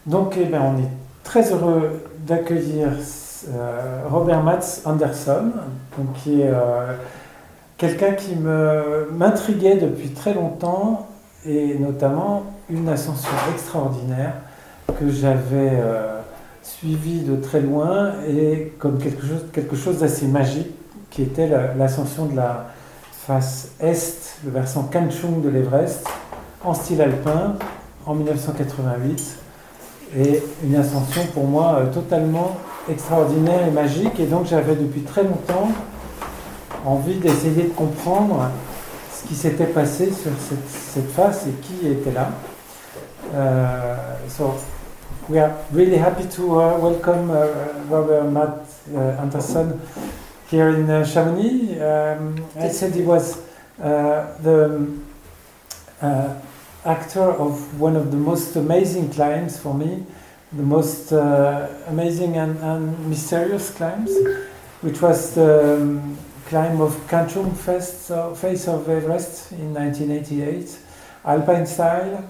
Donc, on est très heureux d'accueillir Robert Mats Andersson, donc, qui est quelqu'un qui m'intriguait depuis très longtemps, et notamment une ascension extraordinaire que j'avais suivie de très loin, et comme quelque chose d'assez magique, qui était l'ascension de la face est, le versant Kanchung de l'Everest, en style alpin, en 1988, et une ascension pour moi totalement extraordinaire et magique, et donc j'avais depuis très longtemps envie d'essayer de comprendre ce qui s'était passé sur cette face et qui était là. So we are really happy to welcome Robert Mats Andersson here in Chamonix. I said he was the actor of one of the most amazing climbs for me, the most amazing and mysterious climbs, which was the climb of Kanchung face of Everest in 1988, alpine style.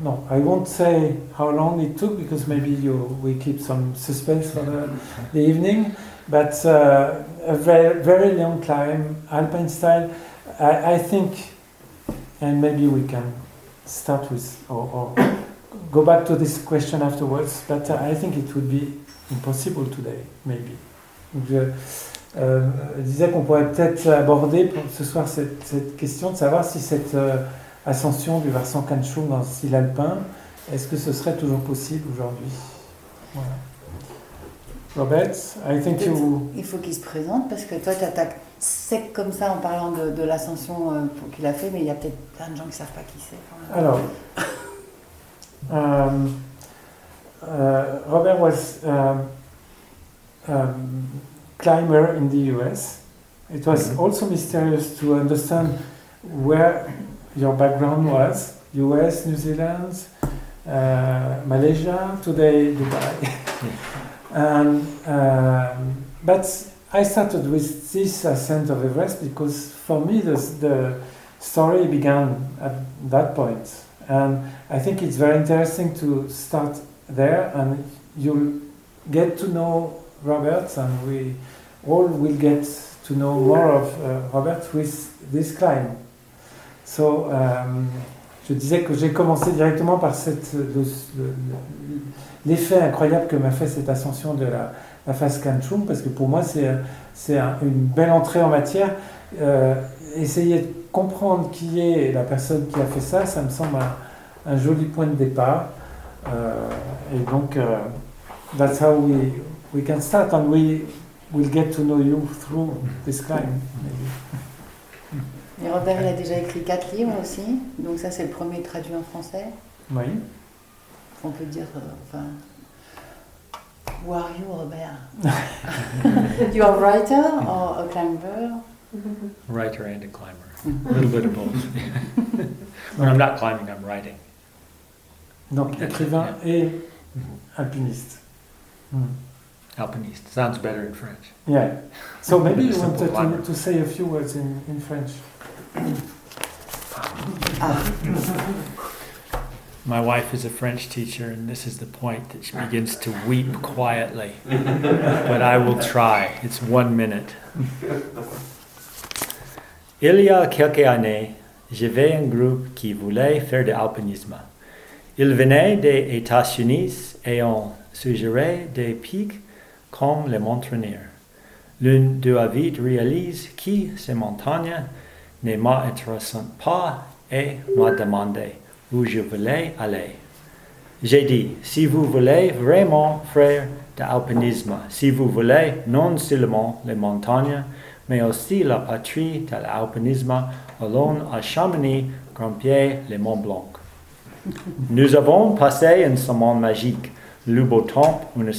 No, I won't say how long it took because maybe we keep some suspense for the evening, but a very, very long climb, alpine style. I think, and maybe we can start with, or go back to this question afterwards, but I think it would be impossible today, maybe. Je disais qu'on pourrait peut-être aborder pour ce soir cette question de savoir si cette ascension du versant Kanchung en style alpin, est-ce que ce serait toujours possible aujourd'hui? Voilà. Robert, I think il faut qu'il se présente parce que toi tu attaques sec comme ça en parlant de l'ascension qu'il a fait, mais il y a peut-être plein de gens qui ne savent pas qui c'est. Alors, Robert was climber in the US. It was also mysterious to understand where your background was. US, New Zealand, Malaysia, today Dubai. And, but I started with this ascent of Everest because for me the story began at that point. And I think it's very interesting to start there, and you'll get to know Robert, and we all will get to know more of Robert with this climb. So, je disais que j'ai commencé directement par l'effet incroyable que m'a fait cette ascension de la face Kanchung, parce que pour moi c'est une belle entrée en matière. Essayer de comprendre qui est la personne qui a fait ça, ça me semble un joli point de départ. Et donc, that's how we can start, and we will get to know you through this climb. Maybe. Et Robert, il a déjà écrit 4 livres aussi, donc ça c'est le premier traduit en français. Oui. On peut dire, who are you, Robert? You are a writer or a climber? Writer and a climber. A little bit of both. When I'm not climbing, I'm writing. Donc écrivain et alpiniste. Alpiniste sounds better in French. Yeah. So maybe you wanted to say a few words in French. My wife is a French teacher, and this is the point that she begins to weep quietly. But I will try. It's 1 minute. Il y a quelques années, j'avais un groupe qui voulait faire de l'alpinisme. Ils venaient des États-Unis et ont suggéré des pics comme les montagnes. L'un d'eux avait réalisé que ces montagnes ne m'intéressent pas et m'a demandé où je voulais aller. J'ai dit, si vous voulez vraiment faire de l'alpinisme, si vous voulez non seulement les montagnes, mais aussi la patrie de l'alpinisme, allons à Chamonix grimper les Mont Blanc. Nous avons passé une semaine magique, le beau temps, une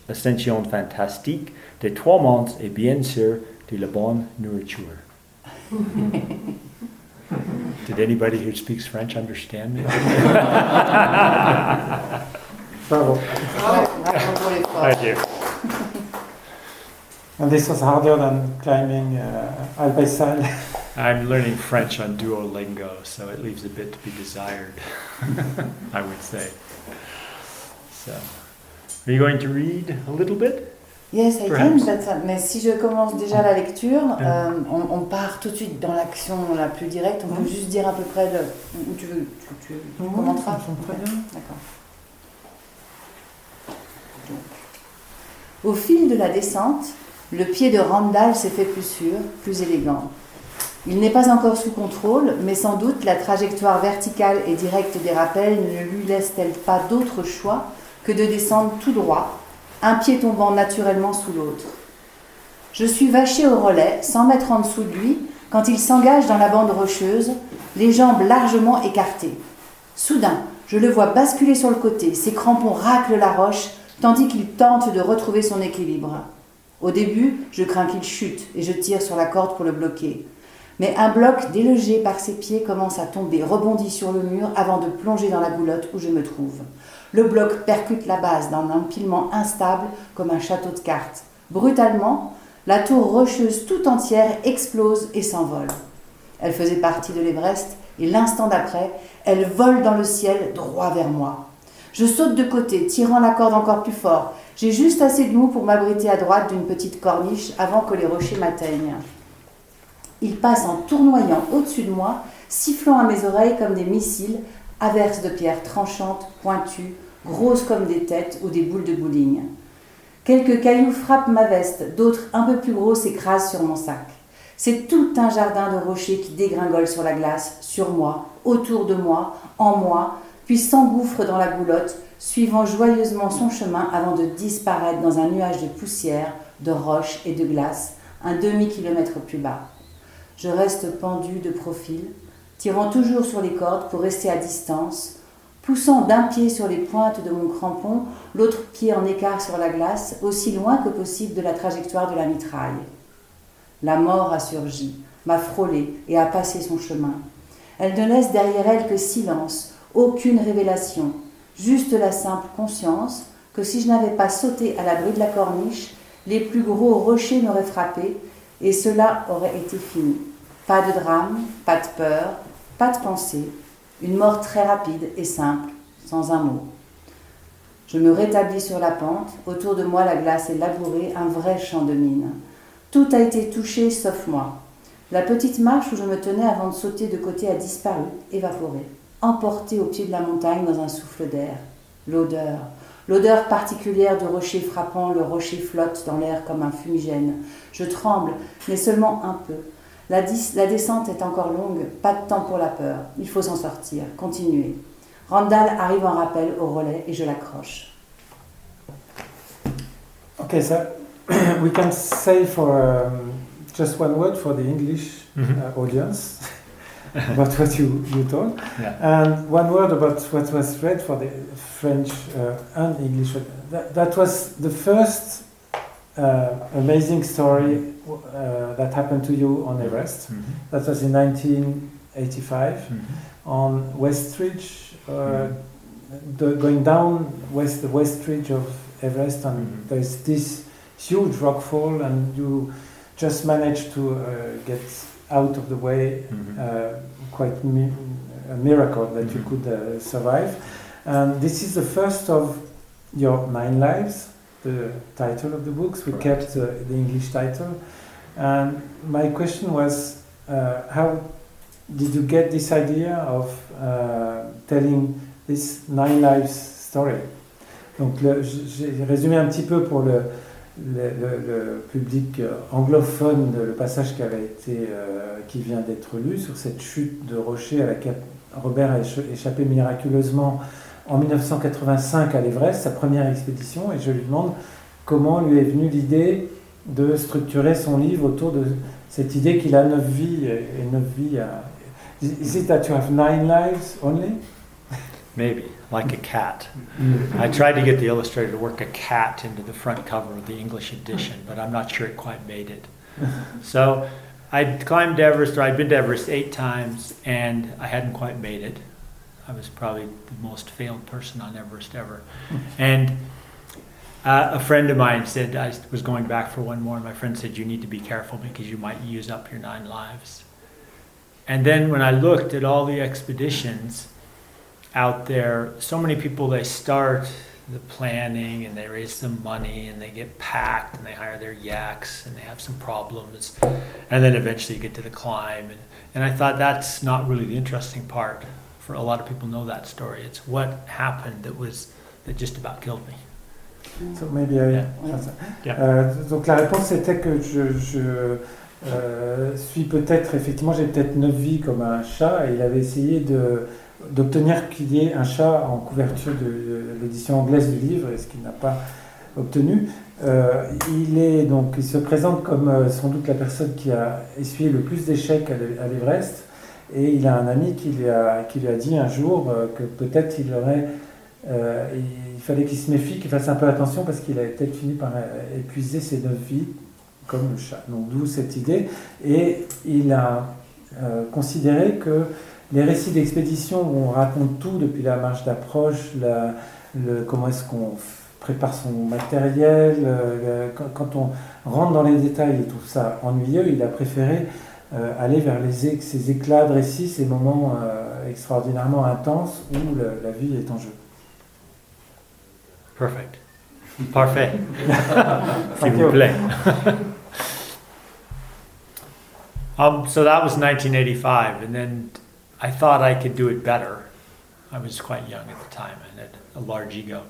ascension fantastique, des tourments et bien sûr de la bonne nourriture. Did anybody who speaks French understand me? Bravo. Thank you. And this was harder than climbing alpine style. I'm learning French on Duolingo, so it leaves a bit to be desired, I would say. So, are you going to read a little bit? Yes, I Perhaps. can, mais si je commence déjà la lecture, on part tout de suite dans l'action la plus directe. On peut juste dire à peu près où tu veux. Tu commenteras. Ça me semble très bien. D'accord. Au fil de la descente, le pied de Randall s'est fait plus sûr, plus élégant. Il n'est pas encore sous contrôle, mais sans doute la trajectoire verticale et directe des rappels ne lui laisse-t-elle pas d'autre choix que de descendre tout droit, un pied tombant naturellement sous l'autre. Je suis vachée au relais, 100 mètres en dessous de lui, quand il s'engage dans la bande rocheuse, les jambes largement écartées. Soudain, je le vois basculer sur le côté, ses crampons raclent la roche, tandis qu'il tente de retrouver son équilibre. Au début, je crains qu'il chute et je tire sur la corde pour le bloquer. Mais un bloc délogé par ses pieds commence à tomber, rebondit sur le mur avant de plonger dans la goulotte où je me trouve. Le bloc percute la base d'un empilement instable comme un château de cartes. Brutalement, la tour rocheuse tout entière explose et s'envole. Elle faisait partie de l'Everest et l'instant d'après, elle vole dans le ciel droit vers moi. Je saute de côté, tirant la corde encore plus fort. J'ai juste assez de mou pour m'abriter à droite d'une petite corniche avant que les rochers m'atteignent. Il passe en tournoyant au-dessus de moi, sifflant à mes oreilles comme des missiles, averses de pierres tranchantes, pointues, grosses comme des têtes ou des boules de bowling. Quelques cailloux frappent ma veste, d'autres un peu plus gros s'écrasent sur mon sac. C'est tout un jardin de rochers qui dégringole sur la glace, sur moi, autour de moi, en moi, puis s'engouffre dans la goulotte, suivant joyeusement son chemin avant de disparaître dans un nuage de poussière, de roches et de glace, un demi-kilomètre plus bas. Je reste pendue de profil, tirant toujours sur les cordes pour rester à distance, poussant d'un pied sur les pointes de mon crampon, l'autre pied en écart sur la glace, aussi loin que possible de la trajectoire de la mitraille. La mort a surgi, m'a frôlé et a passé son chemin. Elle ne laisse derrière elle que silence, aucune révélation, juste la simple conscience que si je n'avais pas sauté à l'abri de la corniche, les plus gros rochers m'auraient frappé et cela aurait été fini. Pas de drame, pas de peur, pas de pensée, une mort très rapide et simple, sans un mot. Je me rétablis sur la pente, autour de moi la glace est labourée, un vrai champ de mine. Tout a été touché sauf moi. La petite marche où je me tenais avant de sauter de côté a disparu, évaporée, emportée au pied de la montagne dans un souffle d'air. L'odeur particulière de rocher frappant, le rocher flotte dans l'air comme un fumigène. Je tremble, mais seulement un peu. La descente est encore longue, pas de temps pour la peur. Il faut s'en sortir, continuer. Randall arrive en rappel au relais et je l'accroche. Okay, so we can say for just one word for the English audience about what you told, and one word about what was read for the French and English. That was the first amazing story that happened to you on Everest. That was in 1985 on West Ridge, going down the West Ridge of Everest, and there's this huge rockfall, and you just managed to get out of the way. Quite a miracle that you could survive. And this is the first of your 9 lives, the title of the books. We kept the English title. And my question was, how did you get this idea of telling this 9 lives story? Donc j'ai résumé un petit peu pour le public anglophone le passage qui vient d'être lu sur cette chute de rocher à laquelle Robert a échappé miraculeusement en 1985 à l'Everest, sa première expédition, et je lui demande comment lui est venue l'idée de structurer son livre autour de cette idée qu'il a 9 vies et 9 vies. Is it that you have 9 lives only? Maybe, like a cat. I tried to get the illustrator to work a cat into the front cover of the English edition, but I'm not sure it quite made it. So I'd climbed Everest, or I'd been to Everest 8 times, and I hadn't quite made it. I was probably the most failed person on Everest ever. And a friend of mine said, I was going back for one more, and my friend said, you need to be careful because you might use up your 9 lives. And then when I looked at all the expeditions out there, so many people, they start the planning and they raise some money and they get packed and they hire their yaks and they have some problems, and then eventually you get to the climb, and I thought that's not really the interesting part. For a lot of people know that story. It's what happened that just about killed me. So maybe donc la réponse était que je suis peut-être, effectivement, j'ai peut-être 9 vies comme un chat, et il avait essayé d'obtenir qu'il y ait un chat en couverture de l'édition anglaise du livre, et ce qu'il n'a pas obtenu. Il se présente comme sans doute la personne qui a essuyé le plus d'échecs à l'Everest, et il a un ami qui lui a dit un jour que peut-être il fallait qu'il se méfie, qu'il fasse un peu attention, parce qu'il avait peut-être fini par épuiser ses 9 vies comme le chat. Donc d'où cette idée, et il a considéré que les récits d'expédition où on raconte tout depuis la marche d'approche, comment est-ce qu'on prépare son matériel, quand on rentre dans les détails, il trouve ça ennuyeux. Il a préféré aller vers ces éclats de récits, ces moments extraordinairement intenses où la vie est en jeu. Perfect. Parfait. S'il vous plaît. So that was 1985, and then I thought I could do it better. I was quite young at the time and had a large ego.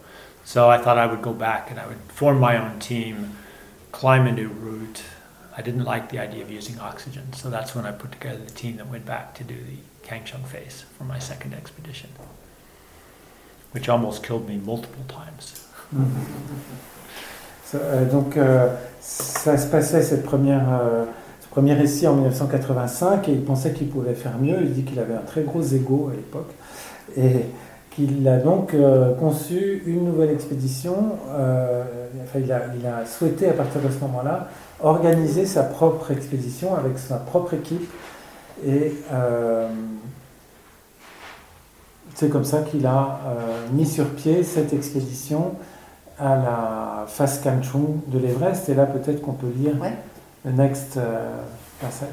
So I thought I would go back and I would form my own team, climb a new route. I didn't like the idea of using oxygen, so that's when I put together the team that went back to do the Kangchung Face for my second expedition, which almost killed me multiple times. Donc ça se passait, ce premier récit en 1985, et il pensait qu'il pouvait faire mieux. Il dit qu'il avait un très gros ego à l'époque et qu'il a donc conçu une nouvelle expédition. Il a souhaité à partir de ce moment-là organiser sa propre expédition avec sa propre équipe, et c'est comme ça qu'il a mis sur pied cette expédition à la face Kangchung de l'Everest. Et là, peut-être qu'on peut lire le next passage.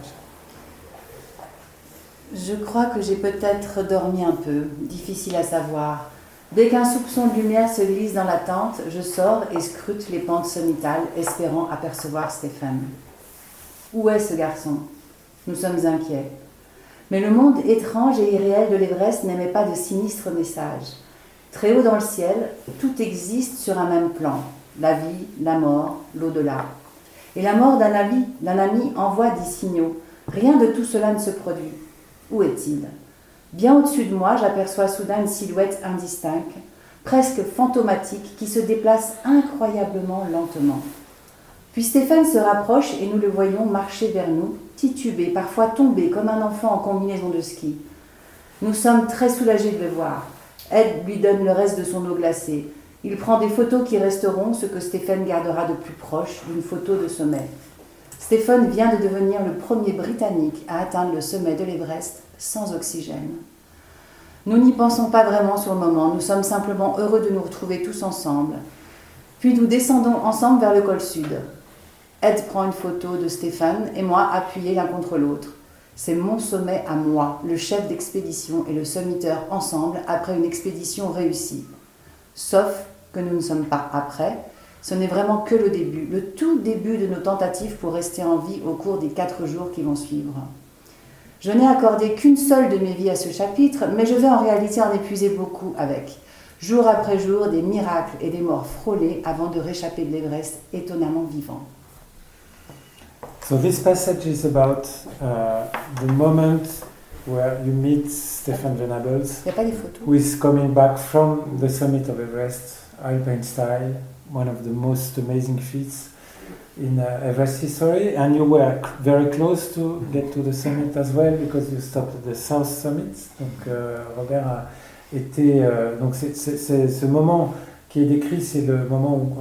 Je crois que j'ai peut-être dormi un peu, difficile à savoir. Dès qu'un soupçon de lumière se glisse dans la tente, je sors et scrute les pentes sommitales, espérant apercevoir Stéphane. Où est ce garçon ? Nous sommes inquiets. Mais le monde étrange et irréel de l'Everest n'émet pas de sinistres messages. Très haut dans le ciel, tout existe sur un même plan. La vie, la mort, l'au-delà. Et la mort d'un ami envoie des signaux. Rien de tout cela ne se produit. Où est-il ? Bien au-dessus de moi, j'aperçois soudain une silhouette indistincte, presque fantomatique, qui se déplace incroyablement lentement. Puis Stéphane se rapproche et nous le voyons marcher vers nous, titubé, parfois tombé comme un enfant en combinaison de ski. Nous sommes très soulagés de le voir. Ed lui donne le reste de son eau glacée. Il prend des photos qui resteront, ce que Stéphane gardera de plus proche, d'une photo de sommet. Stéphane vient de devenir le premier Britannique à atteindre le sommet de l'Everest sans oxygène. Nous n'y pensons pas vraiment sur le moment, nous sommes simplement heureux de nous retrouver tous ensemble. Puis nous descendons ensemble vers le col sud. Ed prend une photo de Stéphane et moi appuyés l'un contre l'autre. C'est mon sommet à moi, le chef d'expédition et le sommiteur ensemble après une expédition réussie. Sauf que nous ne sommes pas après, ce n'est vraiment que le début, le tout début de nos tentatives pour rester en vie au cours des 4 jours qui vont suivre. Je n'ai accordé qu'une seule de mes vies à ce chapitre, mais je vais en réalité en épuiser beaucoup avec. Jour après jour, des miracles et des morts frôlées avant de réchapper de l'Everest étonnamment vivant. So this passage is about the moment where you meet Stefan Venables, Il n'y a pas des photos. who is coming back from the summit of Everest, alpine style, one of the most amazing feats in Everest history, and you were very close to get to the summit as well because you stopped at the South Summit. Donc Robert a été donc c'est ce moment qui est décrit, c'est le moment où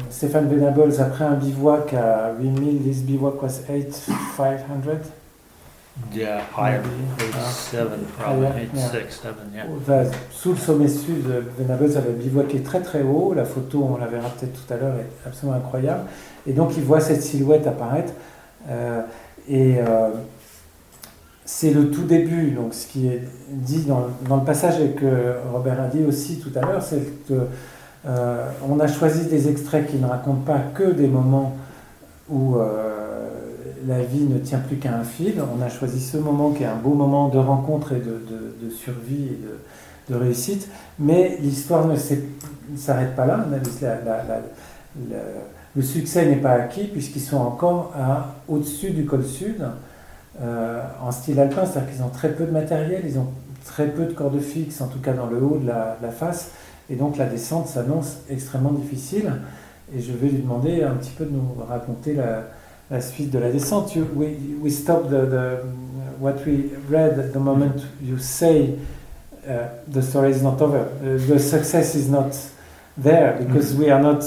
Stefan Venables, après un bivouac à 8000, this bivouac was 8500. Yeah, higher. 8-7 probably, 8-6-7, yeah. Sous le sommet sud, Venables avait bivouaqué très très haut. La photo, on la verra peut-être tout à l'heure, est absolument incroyable. Et donc il voit cette silhouette apparaître. c'est le tout début. Donc, ce qui est dit dans le passage et que Robert a dit aussi tout à l'heure, c'est que on a choisi des extraits qui ne racontent pas que des moments où la vie ne tient plus qu'à un fil. On a choisi ce moment qui est un beau moment de rencontre et de survie et de réussite. Mais l'histoire ne s'arrête pas là. Le succès n'est pas acquis puisqu'ils sont encore au-dessus du col sud en style alpin, c'est-à-dire qu'ils ont très peu de matériel, ils ont très peu de cordes fixes, en tout cas dans le haut de la face, et donc la descente s'annonce extrêmement difficile. Et je vais lui demander un petit peu de nous raconter la suite de la descente. We stopped what we read at the moment you say the story is not over. The success is not there because we are not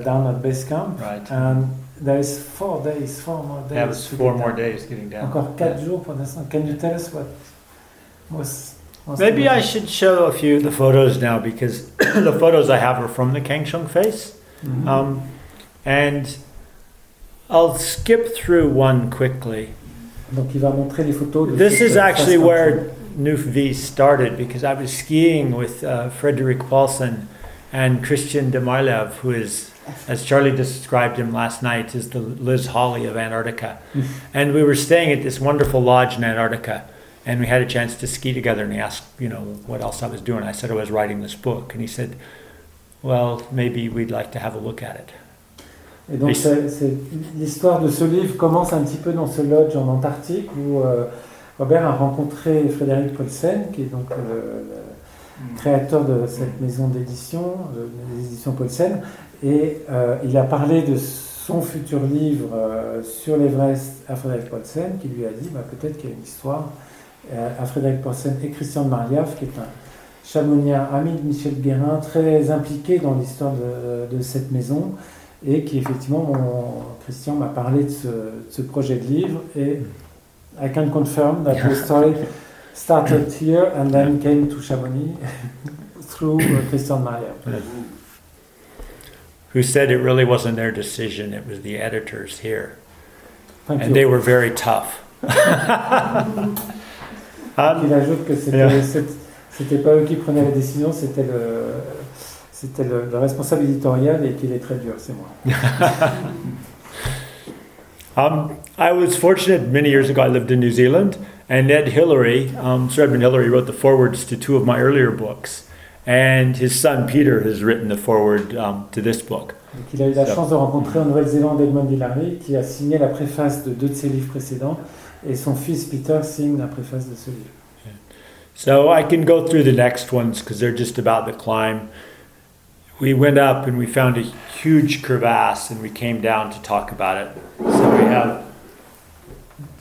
down at base camp. Right. And there is 4 more days. Yeah, it's 4 more days getting down. Encore 4 jours pour descendre. Can you tell us what was Maybe I should show a few of the photos now because the photos I have are from the Kangshung face. Mhm. And I'll skip through one quickly. Donc il va montrer les photos. This is actually where Nuf V started because I was skiing with Frederick Paulsen and Christian de Marlev, who is, as Charlie described him last night, is the Liz Hawley of Antarctica. And we were staying at this wonderful lodge in Antarctica, and we had a chance to ski together, and he asked, what else I was doing. I said I was writing this book, and he said, well, maybe we'd like to have a look at it. Et donc l'histoire de ce livre commence un petit peu dans ce lodge en Antarctique où Robert a rencontré Frédéric Paulsen, qui est donc le créateur de cette maison d'édition, des éditions Paulsen, et il a parlé de son futur livre sur l'Everest à Frédéric Paulsen, qui lui a dit peut-être qu'il y a une histoire à Frédéric Paulsen et Christian de Marliave, qui est un chamoniard ami de Michel Guérin, très impliqué dans l'histoire de cette maison, et qui effectivement, Christian m'a parlé de ce projet de livre, et I can confirm that the story started here and then came to Chamonix through Christian Maria. Who said it really wasn't their decision, it was the editors here. Thank and you. they were very tough. Il ajoute que c'était pas eux qui prenaient la décision, c'était le responsable éditorial et qu'il est très dur, c'est moi. I was fortunate many years ago, I lived in New Zealand, and Ed Hillary, Sir Edmund Hillary, wrote the forewords to 2 of my earlier books. And his son Peter has written the foreword to this book. Donc, il a eu la chance de rencontrer en Nouvelle-Zélande Edmund Hillary, qui a signé la préface de 2 de ses livres précédents, et son fils Peter signe la préface de ce livre. So I can go through the next ones because they're just about the climb. We went up and we found a huge crevasse and we came down to talk about it. So we have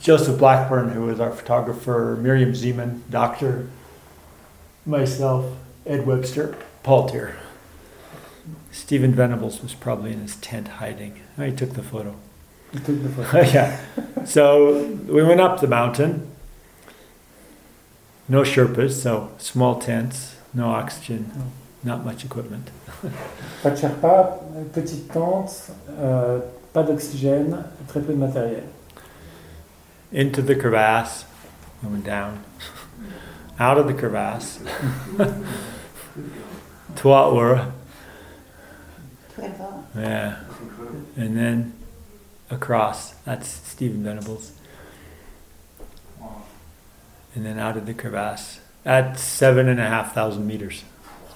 Joseph Blackburn, who was our photographer, Miriam Zeman, doctor, myself, Ed Webster, Paul Tier. Stephen Venables was probably in his tent hiding. Oh, he took the photo. He took the photo. Yeah. So we went up the mountain. No Sherpas, so small tents, no oxygen, not much equipment. Pas de Sherpa, petite tente, pas d'oxygène, très peu de matériel. Into the crevasse, we went down. Out of the crevasse. Tuaura. Yeah. And then across, that's Stephen Venables. And then out of the crevasse at 7,500 meters,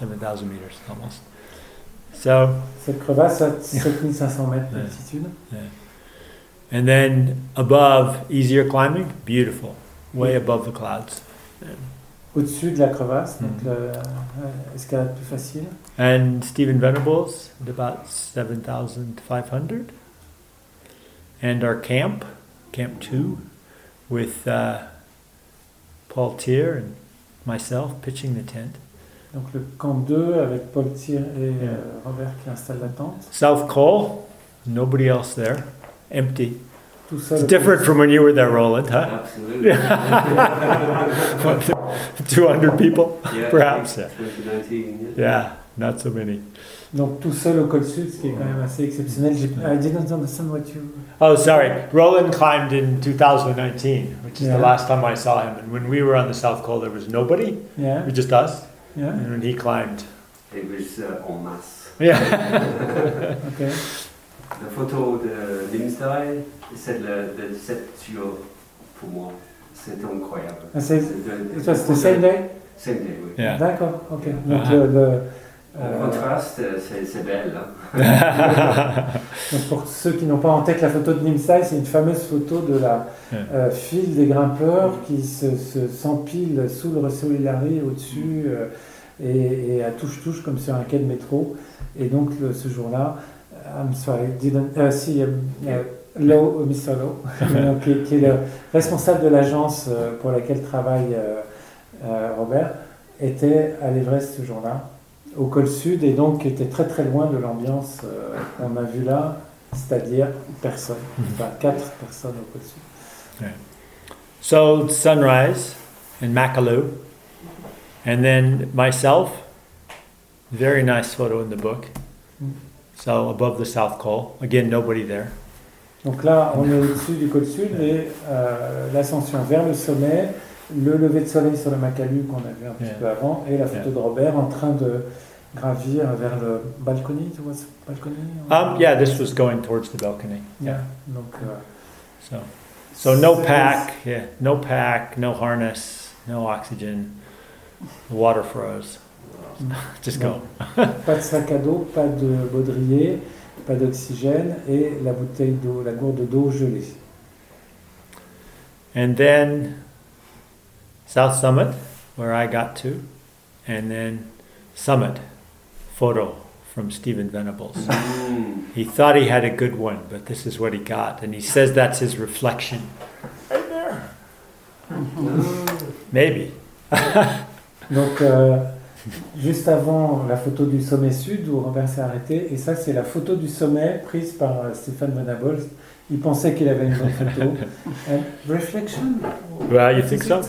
7,000 meters almost. So cette crevasse à 7500 mètres d'altitude. Yeah. And then above, easier climbing, beautiful, way above the clouds. Au-dessus de la crevasse, donc l'escalade plus facile. And Stephen Venables at about 7,500. And our camp 2, with Paul Tier and myself pitching the tent. Donc le camp 2 avec Paul Tier et Robert qui installent la tente. South Col, nobody else there, empty. Tout seul. It's different from when you were there, Roland, huh? Absolutely. 200 people, Yeah, perhaps. 2019, Yeah, not so many. Donc tout seul au col sud, ce qui est quand même assez exceptionnel. I didn't understand what you... Oh, sorry. Roland climbed in 2019, which is Yeah. the last time I saw him. And when we were on the South Col, there was nobody. Yeah, It was just us. yeah, And when he climbed, It was en masse. yeah. ok. La photo de Limsdale, c'est de cette jour pour moi. C'est incroyable. Ah, c'est- de- It was the same day? Same day, oui. Yeah. D'accord, ok. Donc, Ah. En contraste, c'est belle. Hein? donc pour ceux qui n'ont pas en tête la photo de Nimsai, c'est une fameuse photo de la file des grimpeurs qui s'empilent sous le ruisseau Hillary au-dessus et à touche-touche comme sur un quai de métro. Et donc ce jour-là, I'm sorry, Lowe, Mr. Lowe, donc, qui est le responsable de l'agence pour laquelle travaille Robert, était à l'Everest ce jour-là, au col sud, et donc était très très loin de l'ambiance qu'on a vue là, c'est-à-dire personne, enfin 4 personnes au col sud. So sunrise in Makalu, and then myself, very nice photo in the book. So above the South Col, again nobody there. Donc là, on est au-dessus du col sud et l'ascension vers le sommet, le lever de soleil sur le Makalu qu'on a vu un petit peu avant, et la photo de Robert en train de gravir vers le balcony. Tu vois ce balcony? Yeah, this was going towards the balcony. Yeah. Donc, So no pack, no pack, no harness, no oxygen. The water froze. Just go. Pas de sac à dos, pas de baudrier, pas d'oxygène et la bouteille d'eau, la gourde d'eau gelée. And then South Summit, where I got to, and then Summit photo from Stephen Venables. He thought he had a good one, but this is what he got, and he says that's his reflection. Right there. Maybe. Donc, juste avant la photo du sommet sud où Robert s'est arrêté, et ça c'est la photo du sommet prise par Stephen Venables. Il pensait qu'il avait une bonne photo. And reflection? Well, you think so?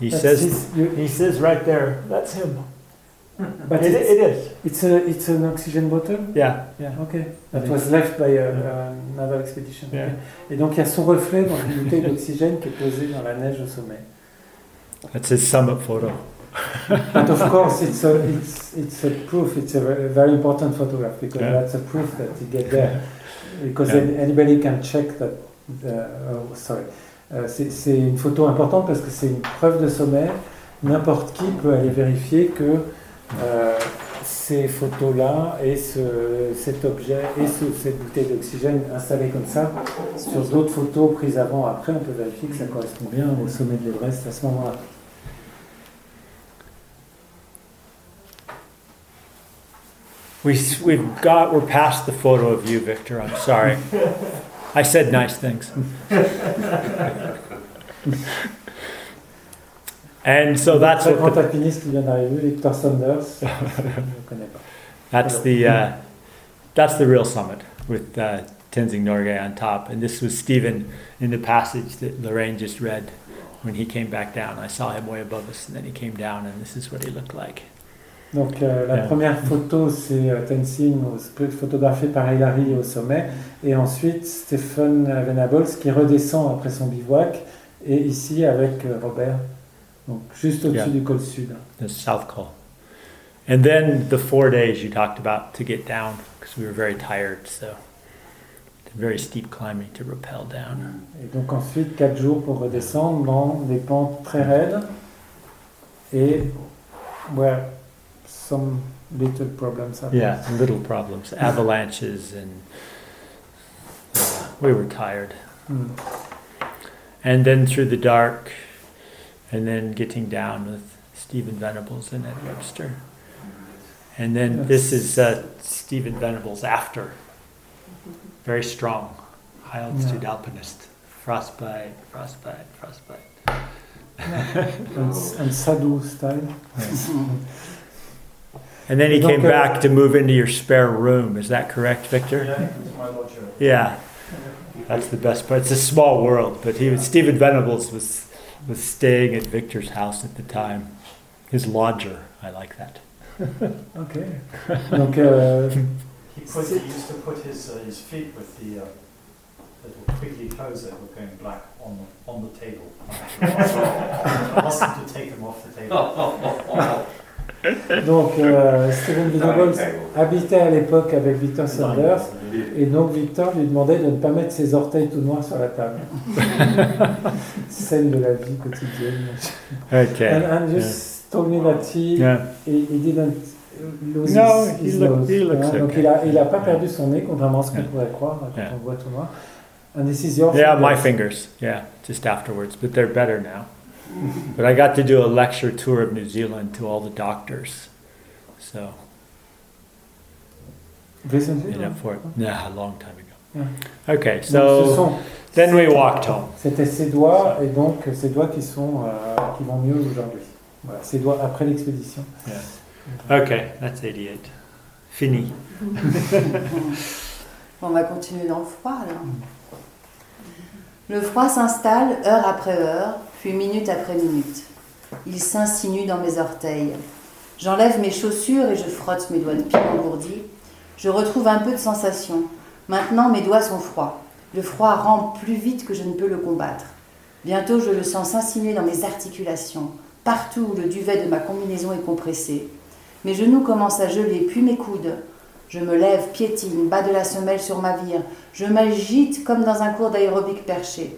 He That's says. his- He says right there. That's him. But It is. it's an oxygen bottle? Yeah. Yeah, okay. That was left by a naval expedition. Yeah. Okay. Et donc il y a son reflet dans une bouteille d'oxygène qui est posée dans la neige au sommet. That's his summit photo. But of course, it's a proof. It's a very important photograph because Yeah. that's a proof that you get there. Because Yeah. anybody can check that. C'est une photo importante parce que c'est une preuve de sommet. N'importe qui peut aller vérifier que ces photos-là et cet objet et cette bouteille d'oxygène installée comme ça sur d'autres photos prises avant ou après, on peut vérifier que ça correspond bien au sommet de l'Everest à ce moment-là. We're past the photo of you, Victor. I'm sorry. I said nice things. And so that's Très grand what the, alpiniste qui vient d'arriver, Victor Saunders. Je ne connais pas. that's the real summit with Tenzing Norgay on top. And this was Stephen in the passage that Lorraine just read when he came back down. I saw him way above us, and then he came down, and this is what he looked like. Donc la Yeah. première photo, c'est Tenzing, photographié par Hillary au sommet, et ensuite Stephen Venables qui redescend après son bivouac, et ici avec Robert, donc juste au-dessus Yeah. du col sud. The South Col. And then the 4 days you talked about to get down, because we were very tired, so very steep climbing to rappel down. Et donc ensuite 4 jours pour redescendre dans des pentes très raides, et where some little problems happen. Yeah, little problems, avalanches, and we were tired. Mm. And then through the dark, and then getting down with Stephen Venables and Ed Webster. And then Yes. this is Stephen Venables after. Very strong, high altitude alpinist. Frostbite. And Sadhu style. And then he Donc, came back to move into your spare room. Is that correct, Victor? Yeah, it's my lodger. Yeah. That's the best part. It's a small world, but Stephen Venables was staying at Victor's house at the time. His lodger, I like that. Ok. Donc, He used to put his feet with the little twiggly toes that were going black on the table. I asked him to take them off the table. donc Steven Venables habitait à l'époque avec Victor Saunders, et donc Victor lui demandait de ne pas mettre ses orteils tout noirs sur la table. Scène de la vie quotidienne. Okay. And just told me that he didn't lose his nose. he looks Donc okay. il a pas perdu son nez, contrairement à ce qu'on Yeah. pourrait croire quand Yeah. on voit tout noir. And this is your Yeah, my fingers. fingers. Yeah, just afterwards, but they're better now. But I got to do a lecture tour of New Zealand to all the doctors. So, Recently, made up no? for it. Yeah, a long time ago. Yeah. Okay, Donc, ce so sont- then we walked home. C'était ses doigts, et donc ses doigts qui vont mieux aujourd'hui. Voilà, ses doigts après l'expédition. Okay, that's 88. Fini. On va continuer dans le froid alors. Le froid s'installe heure après heure, puis minute après minute. Il s'insinue dans mes orteils. J'enlève mes chaussures et je frotte mes doigts de pied engourdis. Je retrouve un peu de sensation. Maintenant, mes doigts sont froids. Le froid rampe plus vite que je ne peux le combattre. Bientôt, je le sens s'insinuer dans mes articulations, partout où le duvet de ma combinaison est compressé. Mes genoux commencent à geler, puis mes coudes. Je me lève, piétine, bas de la semelle sur ma vire. Je m'agite comme dans un cours d'aérobic perché.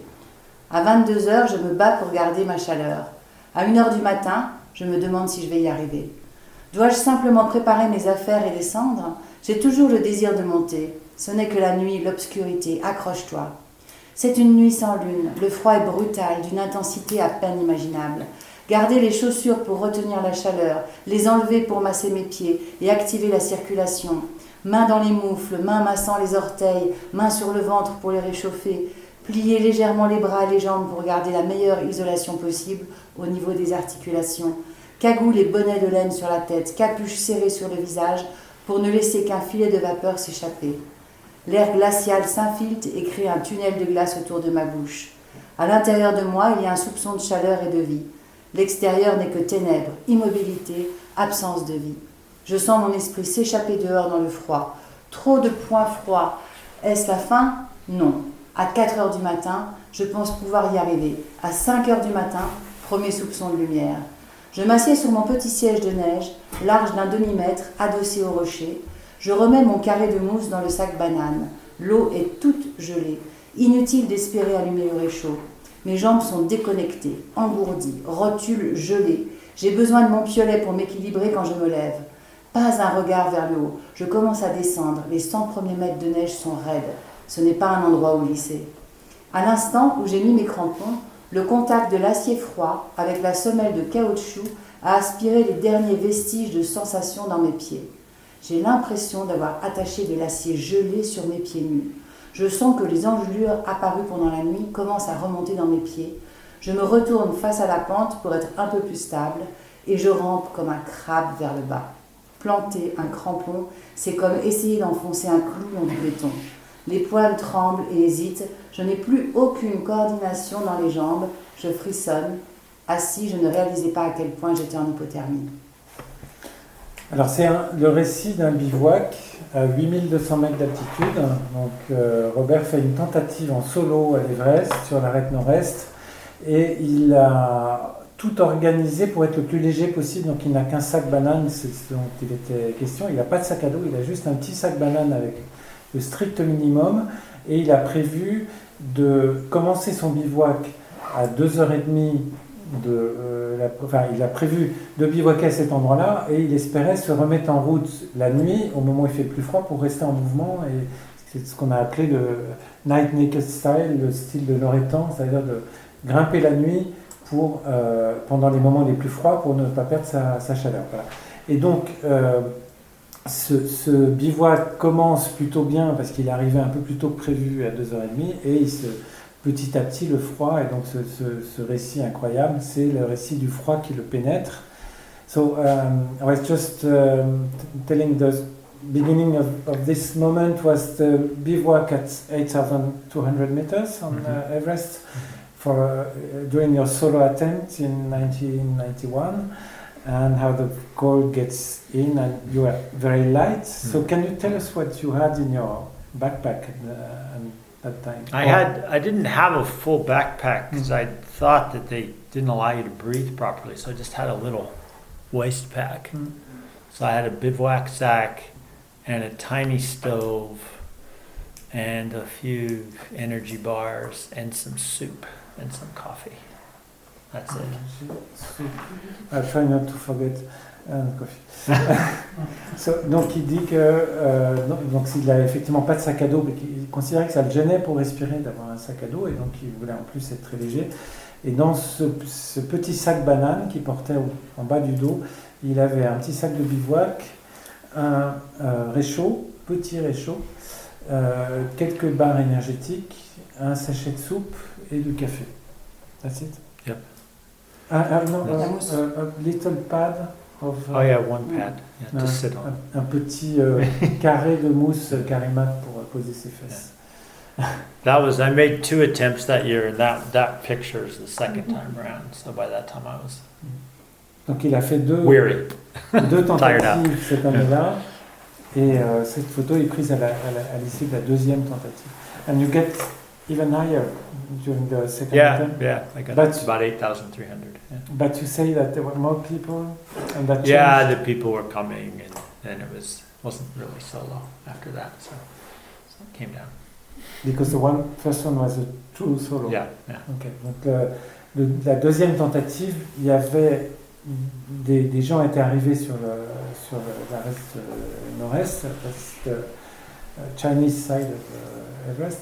À 22h, je me bats pour garder ma chaleur. À 1h du matin, je me demande si je vais y arriver. Dois-je simplement préparer mes affaires et descendre ? J'ai toujours le désir de monter. Ce n'est que la nuit, l'obscurité. Accroche-toi. C'est une nuit sans lune. Le froid est brutal, d'une intensité à peine imaginable. Garder les chaussures pour retenir la chaleur, les enlever pour masser mes pieds et activer la circulation. Mains dans les moufles, mains massant les orteils, mains sur le ventre pour les réchauffer. Plier légèrement les bras et les jambes pour garder la meilleure isolation possible au niveau des articulations. Cagoule et bonnet de laine sur la tête, capuche serrée sur le visage pour ne laisser qu'un filet de vapeur s'échapper. L'air glacial s'infiltre et crée un tunnel de glace autour de ma bouche. À l'intérieur de moi, il y a un soupçon de chaleur et de vie. L'extérieur n'est que ténèbres, immobilité, absence de vie. Je sens mon esprit s'échapper dehors dans le froid. Trop de points froids. Est-ce la fin ? Non. À 4h du matin, je pense pouvoir y arriver. À 5h du matin, premier soupçon de lumière. Je m'assieds sur mon petit siège de neige, large d'un demi-mètre, adossé au rocher. Je remets mon carré de mousse dans le sac banane. L'eau est toute gelée. Inutile d'espérer allumer le réchaud. Mes jambes sont déconnectées, engourdies, rotules gelées. J'ai besoin de mon piolet pour m'équilibrer quand je me lève. Pas un regard vers le haut. Je commence à descendre. Les 100 premiers mètres de neige sont raides. Ce n'est pas un endroit où glisser. À l'instant où j'ai mis mes crampons, le contact de l'acier froid avec la semelle de caoutchouc a aspiré les derniers vestiges de sensation dans mes pieds. J'ai l'impression d'avoir attaché de l'acier gelé sur mes pieds nus. Je sens que les engelures apparues pendant la nuit commencent à remonter dans mes pieds. Je me retourne face à la pente pour être un peu plus stable et je rampe comme un crabe vers le bas. Planter un crampon, c'est comme essayer d'enfoncer un clou dans du béton. Les poils tremblent et hésitent. Je n'ai plus aucune coordination dans les jambes. Je frissonne. Assis, je ne réalisais pas à quel point j'étais en hypothermie. Alors c'est le récit d'un bivouac à 8200 mètres d'altitude. Donc Robert fait une tentative en solo à l'Everest sur l'arête nord-est et il a tout organisé pour être le plus léger possible. Donc il n'a qu'un sac banane, c'est ce dont il était question. Il n'a pas de sac à dos, il a juste un petit sac banane avec le strict minimum et il a prévu de commencer son bivouac à 2h30 il a prévu de bivouaquer à cet endroit-là et il espérait se remettre en route la nuit au moment où il fait plus froid pour rester en mouvement, et c'est ce qu'on a appelé le night naked style, le style de Loretan, c'est-à-dire de grimper la nuit pendant les moments les plus froids pour ne pas perdre sa chaleur. Voilà. Et donc ce bivouac commence plutôt bien parce qu'il est arrivé un peu plus tôt que prévu à 2h30 et petit à petit le froid, et donc ce récit incroyable, c'est le récit du froid qui le pénètre. So I was just telling the beginning of this moment was the bivouac at 8,200 meters on Everest during your solo attempt in 1991. and how the cold gets in, and you are very light. So can you tell us what you had in your backpack at that time? I didn't have a full backpack because I thought that they didn't allow you to breathe properly, so I just had a little waist pack. So I had a bivouac sack and a tiny stove and a few energy bars and some soup and some coffee. That's it. I'll try not to forget coffee. Donc il dit que donc il n'a effectivement pas de sac à dos, mais qu'il considérait que ça le gênait pour respirer d'avoir un sac à dos, et donc il voulait en plus être très léger. Et dans ce petit sac banane qu'il portait en bas du dos, il avait un petit sac de bivouac, un réchaud, petit réchaud, quelques barres énergétiques, un sachet de soupe et du café. That's it? Yep. A little pad of... Oh yeah, one pad. Yeah, to sit on. Un petit carré de mousse Karimat pour poser ses fesses. I made 2 attempts that year, and that picture is the second time around. So by that time I was Donc il a fait deux tentatives cette année-là, et cette photo est prise à l'issue de la deuxième tentative. And you get even higher during the second attempt? Yeah, I got about 8,300. Yeah. But you say that there were more people, and that changed? Yeah, the people were coming, and it wasn't really so low after that, so it came down. Because the first one was a true solo. Yeah. Okay. Donc la deuxième tentative, il y avait des gens étaient arrivés sur la reste nord-est, the Chinese side of Everest,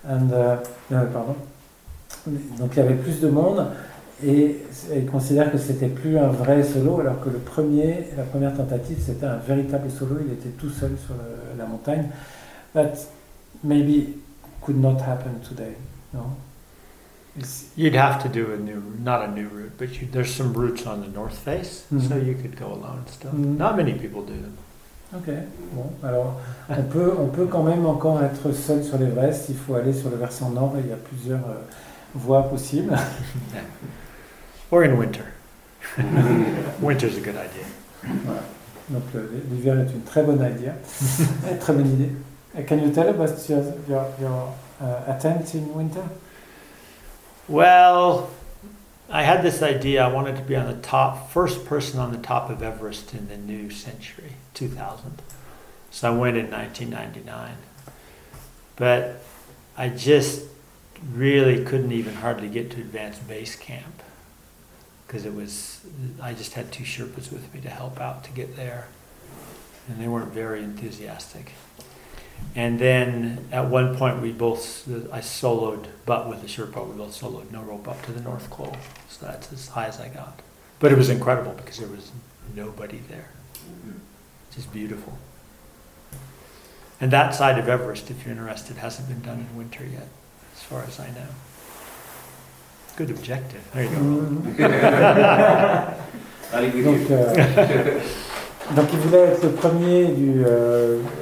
and pardon. Donc il y avait plus de monde, et ils considèrent que c'était plus un vrai solo, alors que la première tentative, c'était un véritable solo. Il était tout seul sur la montagne. That maybe could not happen today, no? You'd have to do not a new route, but there's some routes on the north face, so you could go alone still. Not many people do them. Ok, bon, alors on peut quand même encore être seul sur l'Everest. Il faut aller sur le versant nord, et il y a plusieurs voies possibles. Or in winter. Winter's a good idea. Voilà. Donc l'hiver est une très bonne idée. Très bonne idée. Can you tell about your attempt in winter? Well, I had this idea. I wanted to be on the first person on the top of Everest in the new century, 2000. So I went in 1999. But I just really couldn't even hardly get to advanced base camp, because I just had 2 Sherpas with me to help out to get there. And they weren't very enthusiastic. And then at one point I soloed, but with the Sherpa, we both soloed no rope up to the North Col. So that's as high as I got. But it was incredible because there was nobody there. Just beautiful. And that side of Everest, if you're interested, hasn't been done in winter yet, as far as I know. Good objective. There you go. Donc il voulait être le premier du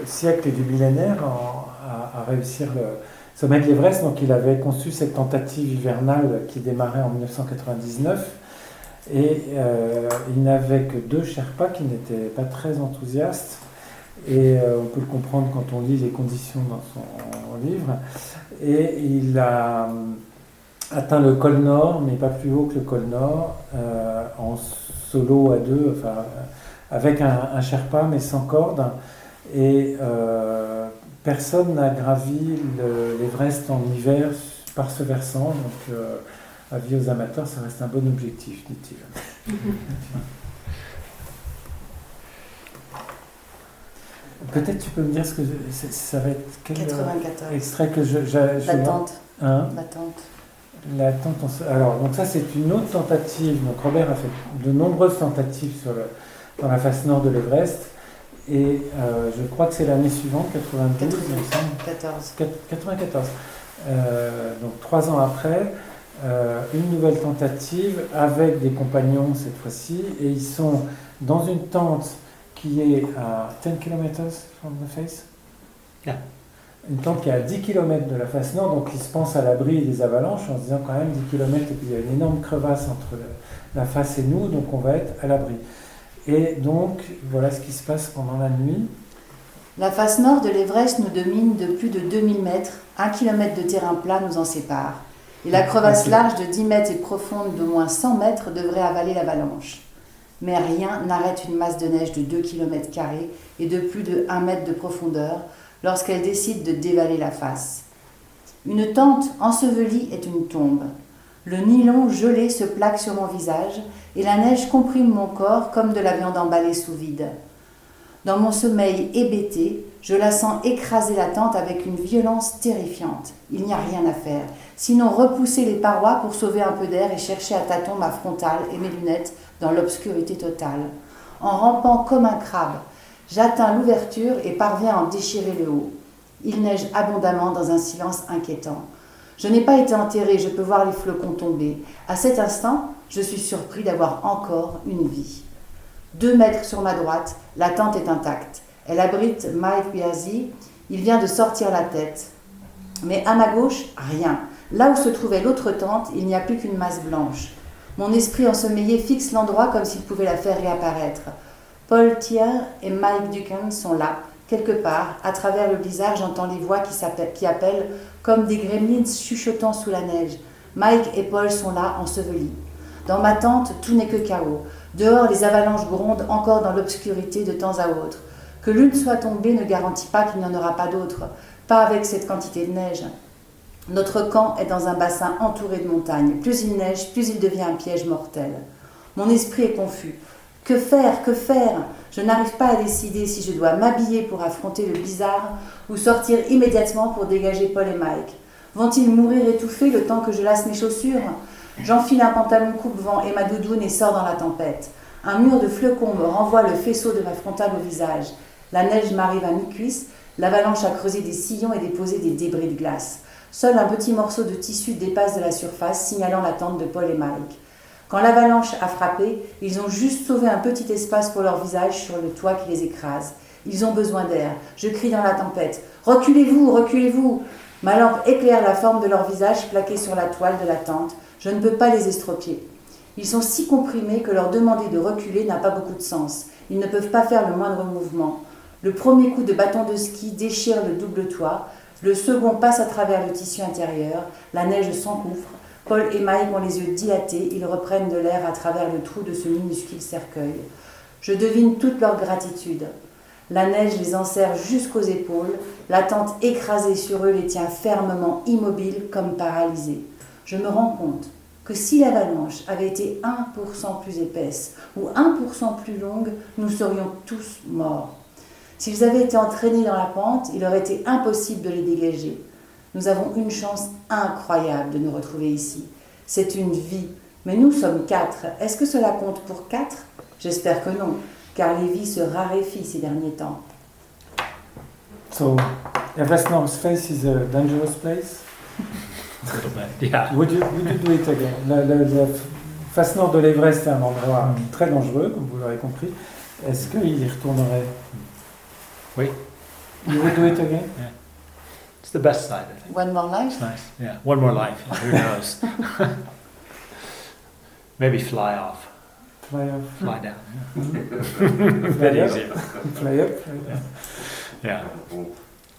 siècle et du millénaire à réussir le sommet de l'Everest. Donc il avait conçu cette tentative hivernale qui démarrait en 1999, et il n'avait que 2 Sherpas qui n'étaient pas très enthousiastes, et on peut le comprendre quand on lit les conditions dans son livre. Et il a atteint le col Nord, mais pas plus haut que le col Nord, en solo à 2, enfin avec un Sherpa mais sans corde, et personne n'a gravi l'Everest en hiver par ce versant, donc avis aux amateurs, ça reste un bon objectif, dit-il. Peut-être tu peux me dire ce que ça va être, quel 94. Extrait que L'attente. Hein? L'attente. Alors, donc ça c'est une autre tentative. Donc Robert a fait de nombreuses tentatives dans la face nord de l'Everest, et je crois que c'est l'année suivante, 92, il me semble. 94. Donc 3 ans après, une nouvelle tentative avec des compagnons cette fois-ci, et ils sont dans une tente qui est à 10 km from the face. Yeah. Une tente qui est à 10 km de la face nord, donc ils se pensent à l'abri des avalanches en se disant quand même 10 km, et puis il y a une énorme crevasse entre la face et nous, donc on va être à l'abri. Et donc, voilà ce qui se passe pendant la nuit. La face nord de l'Everest nous domine de plus de 2000 mètres. 1 km de terrain plat nous en sépare. Et la crevasse large de 10 mètres et profonde d'au moins 100 mètres devrait avaler l'avalanche. Mais rien n'arrête une masse de neige de 2 km et de plus de 1 mètre de profondeur lorsqu'elle décide de dévaler la face. Une tente ensevelie est une tombe. Le nylon gelé se plaque sur mon visage et la neige comprime mon corps comme de la viande emballée sous vide. Dans mon sommeil hébété, je la sens écraser la tente avec une violence terrifiante. Il n'y a rien à faire, sinon repousser les parois pour sauver un peu d'air et chercher à tâtons ma frontale et mes lunettes dans l'obscurité totale. En rampant comme un crabe, j'atteins l'ouverture et parviens à en déchirer le haut. Il neige abondamment dans un silence inquiétant. Je n'ai pas été enterré, je peux voir les flocons tomber. À cet instant, je suis surpris d'avoir encore une vie. 2 mètres sur ma droite, la tente est intacte. Elle abrite Mike Biasi, il vient de sortir la tête. Mais à ma gauche, rien. Là où se trouvait l'autre tente, il n'y a plus qu'une masse blanche. Mon esprit ensommeillé fixe l'endroit comme s'il pouvait la faire réapparaître. Paul Thier et Mike Duncan sont là, quelque part. À travers le blizzard, j'entends les voix qui appellent comme des gremlins chuchotant sous la neige. Mike et Paul sont là, ensevelis. Dans ma tente, tout n'est que chaos. Dehors, les avalanches grondent encore dans l'obscurité de temps à autre. Que l'une soit tombée ne garantit pas qu'il n'y en aura pas d'autres. Pas avec cette quantité de neige. Notre camp est dans un bassin entouré de montagnes. Plus il neige, plus il devient un piège mortel. Mon esprit est confus. Que faire? Que faire? Je n'arrive pas à décider si je dois m'habiller pour affronter le blizzard ou sortir immédiatement pour dégager Paul et Mike. Vont-ils mourir étouffés le temps que je lasse mes chaussures? J'enfile un pantalon coupe-vent et ma doudoune et sors dans la tempête. Un mur de flocons me renvoie le faisceau de ma frontale au visage. La neige m'arrive à mi-cuisse, l'avalanche a creusé des sillons et déposé des débris de glace. Seul un petit morceau de tissu dépasse de la surface, signalant la tente de Paul et Mike. Quand l'avalanche a frappé, ils ont juste sauvé un petit espace pour leur visage sur le toit qui les écrase. Ils ont besoin d'air. Je crie dans la tempête. « Reculez-vous, reculez-vous !» Ma lampe éclaire la forme de leur visage plaqué sur la toile de la tente. Je ne peux pas les estropier. Ils sont si comprimés que leur demander de reculer n'a pas beaucoup de sens. Ils ne peuvent pas faire le moindre mouvement. Le premier coup de bâton de ski déchire le double toit. Le second passe à travers le tissu intérieur. La neige s'engouffre. Paul et Mike ont les yeux dilatés. Ils reprennent de l'air à travers le trou de ce minuscule cercueil. Je devine toute leur gratitude. La neige les enserre jusqu'aux épaules. La tente écrasée sur eux les tient fermement immobiles comme paralysés. Je me rends compte que si l'avalanche avait été 1% plus épaisse ou 1% plus longue, nous serions tous morts. S'ils avaient été entraînés dans la pente, il aurait été impossible de les dégager. Nous avons une chance incroyable de nous retrouver ici. C'est une vie, mais nous sommes 4. Est-ce que cela compte pour 4? J'espère que non, car les vies se raréfient ces derniers temps. So, Everest North Face is a dangerous place. A little bit, yeah. Would you do it again? La face nord de l'Everest est un endroit très dangereux, comme vous l'aurez compris. Est-ce qu'il y retournerait? Oui. You would do it again? Yeah. It's the best side, I think. One more life? It's nice. Yeah. One more life. Who knows? Maybe fly off. Fly off. Fly down. Fly Bit up. easier. Fly up. Yeah.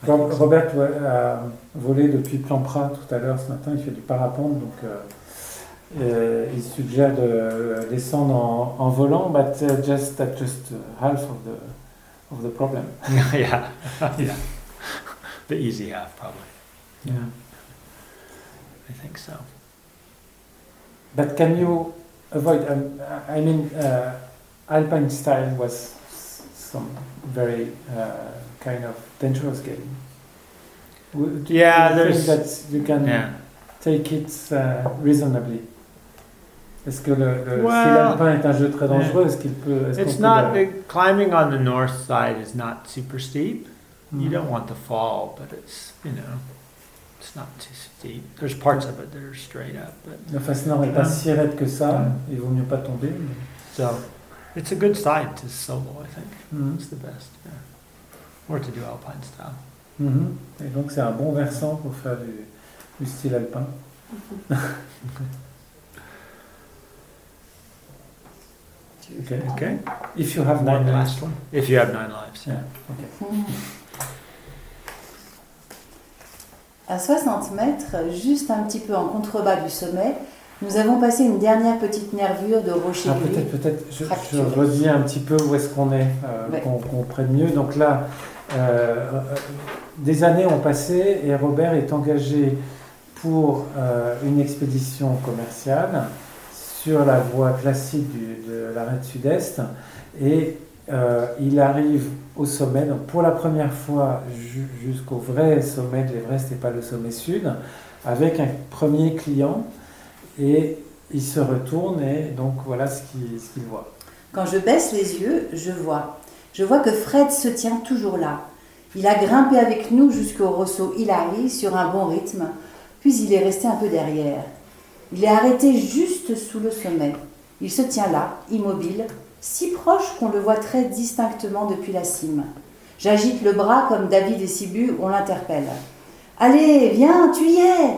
Robert a volé depuis Plampra tout à l'heure ce matin, il fait du parapente, donc il suggère de descendre en volant, but just half of the problem. Yeah. Yeah. The easy half, probably. Yeah. I think so. But can you avoid? Alpine style was some very kind of dangerous game. Yeah, Do you think there's. that you can Yeah. take it reasonably. Est-ce que le Well, style alpin est un jeu très dangereux? Est-ce qu'il peut? It's not the climbing on the north side is not super steep. You Mhm. don't want to fall, but it's it's not too steep. There's parts of it that are straight up, but La face nord n'est pas si raide que ça. Il vaut mieux pas tomber. mais- so it's a good side to solo. I think Mhm. it's the best. Yeah. Or to do alpine style. Mhm. Et donc c'est un bon versant pour faire du style alpin. Okay. Okay. If you have One 9 lives. last one. If you have 9 lives. Yeah. Okay. À 60 mètres, juste un petit peu en contrebas du sommet, nous avons passé une dernière petite nervure de rocher Ah, gris. peut-être, je fracturé. redis un petit peu où est-ce qu'on est, Ouais. qu'on comprenne mieux. Donc là, des années ont passé et Robert est engagé pour une expédition commerciale sur la voie classique de l'arête sud-est et il arrive au sommet, donc pour la première fois jusqu'au vrai sommet de l'Everest et pas le sommet sud, avec un premier client et il se retourne et donc voilà ce qu'il voit. Quand je baisse les yeux, je vois. Je vois que Fred se tient toujours là. Il a grimpé avec nous jusqu'au ressaut Hilary sur un bon rythme, puis il est resté un peu derrière. Il est arrêté juste sous le sommet. Il se tient là, immobile, si proche qu'on le voit très distinctement depuis la cime. J'agite le bras comme David et Sibu, on l'interpelle. « Allez, viens, tu y es !»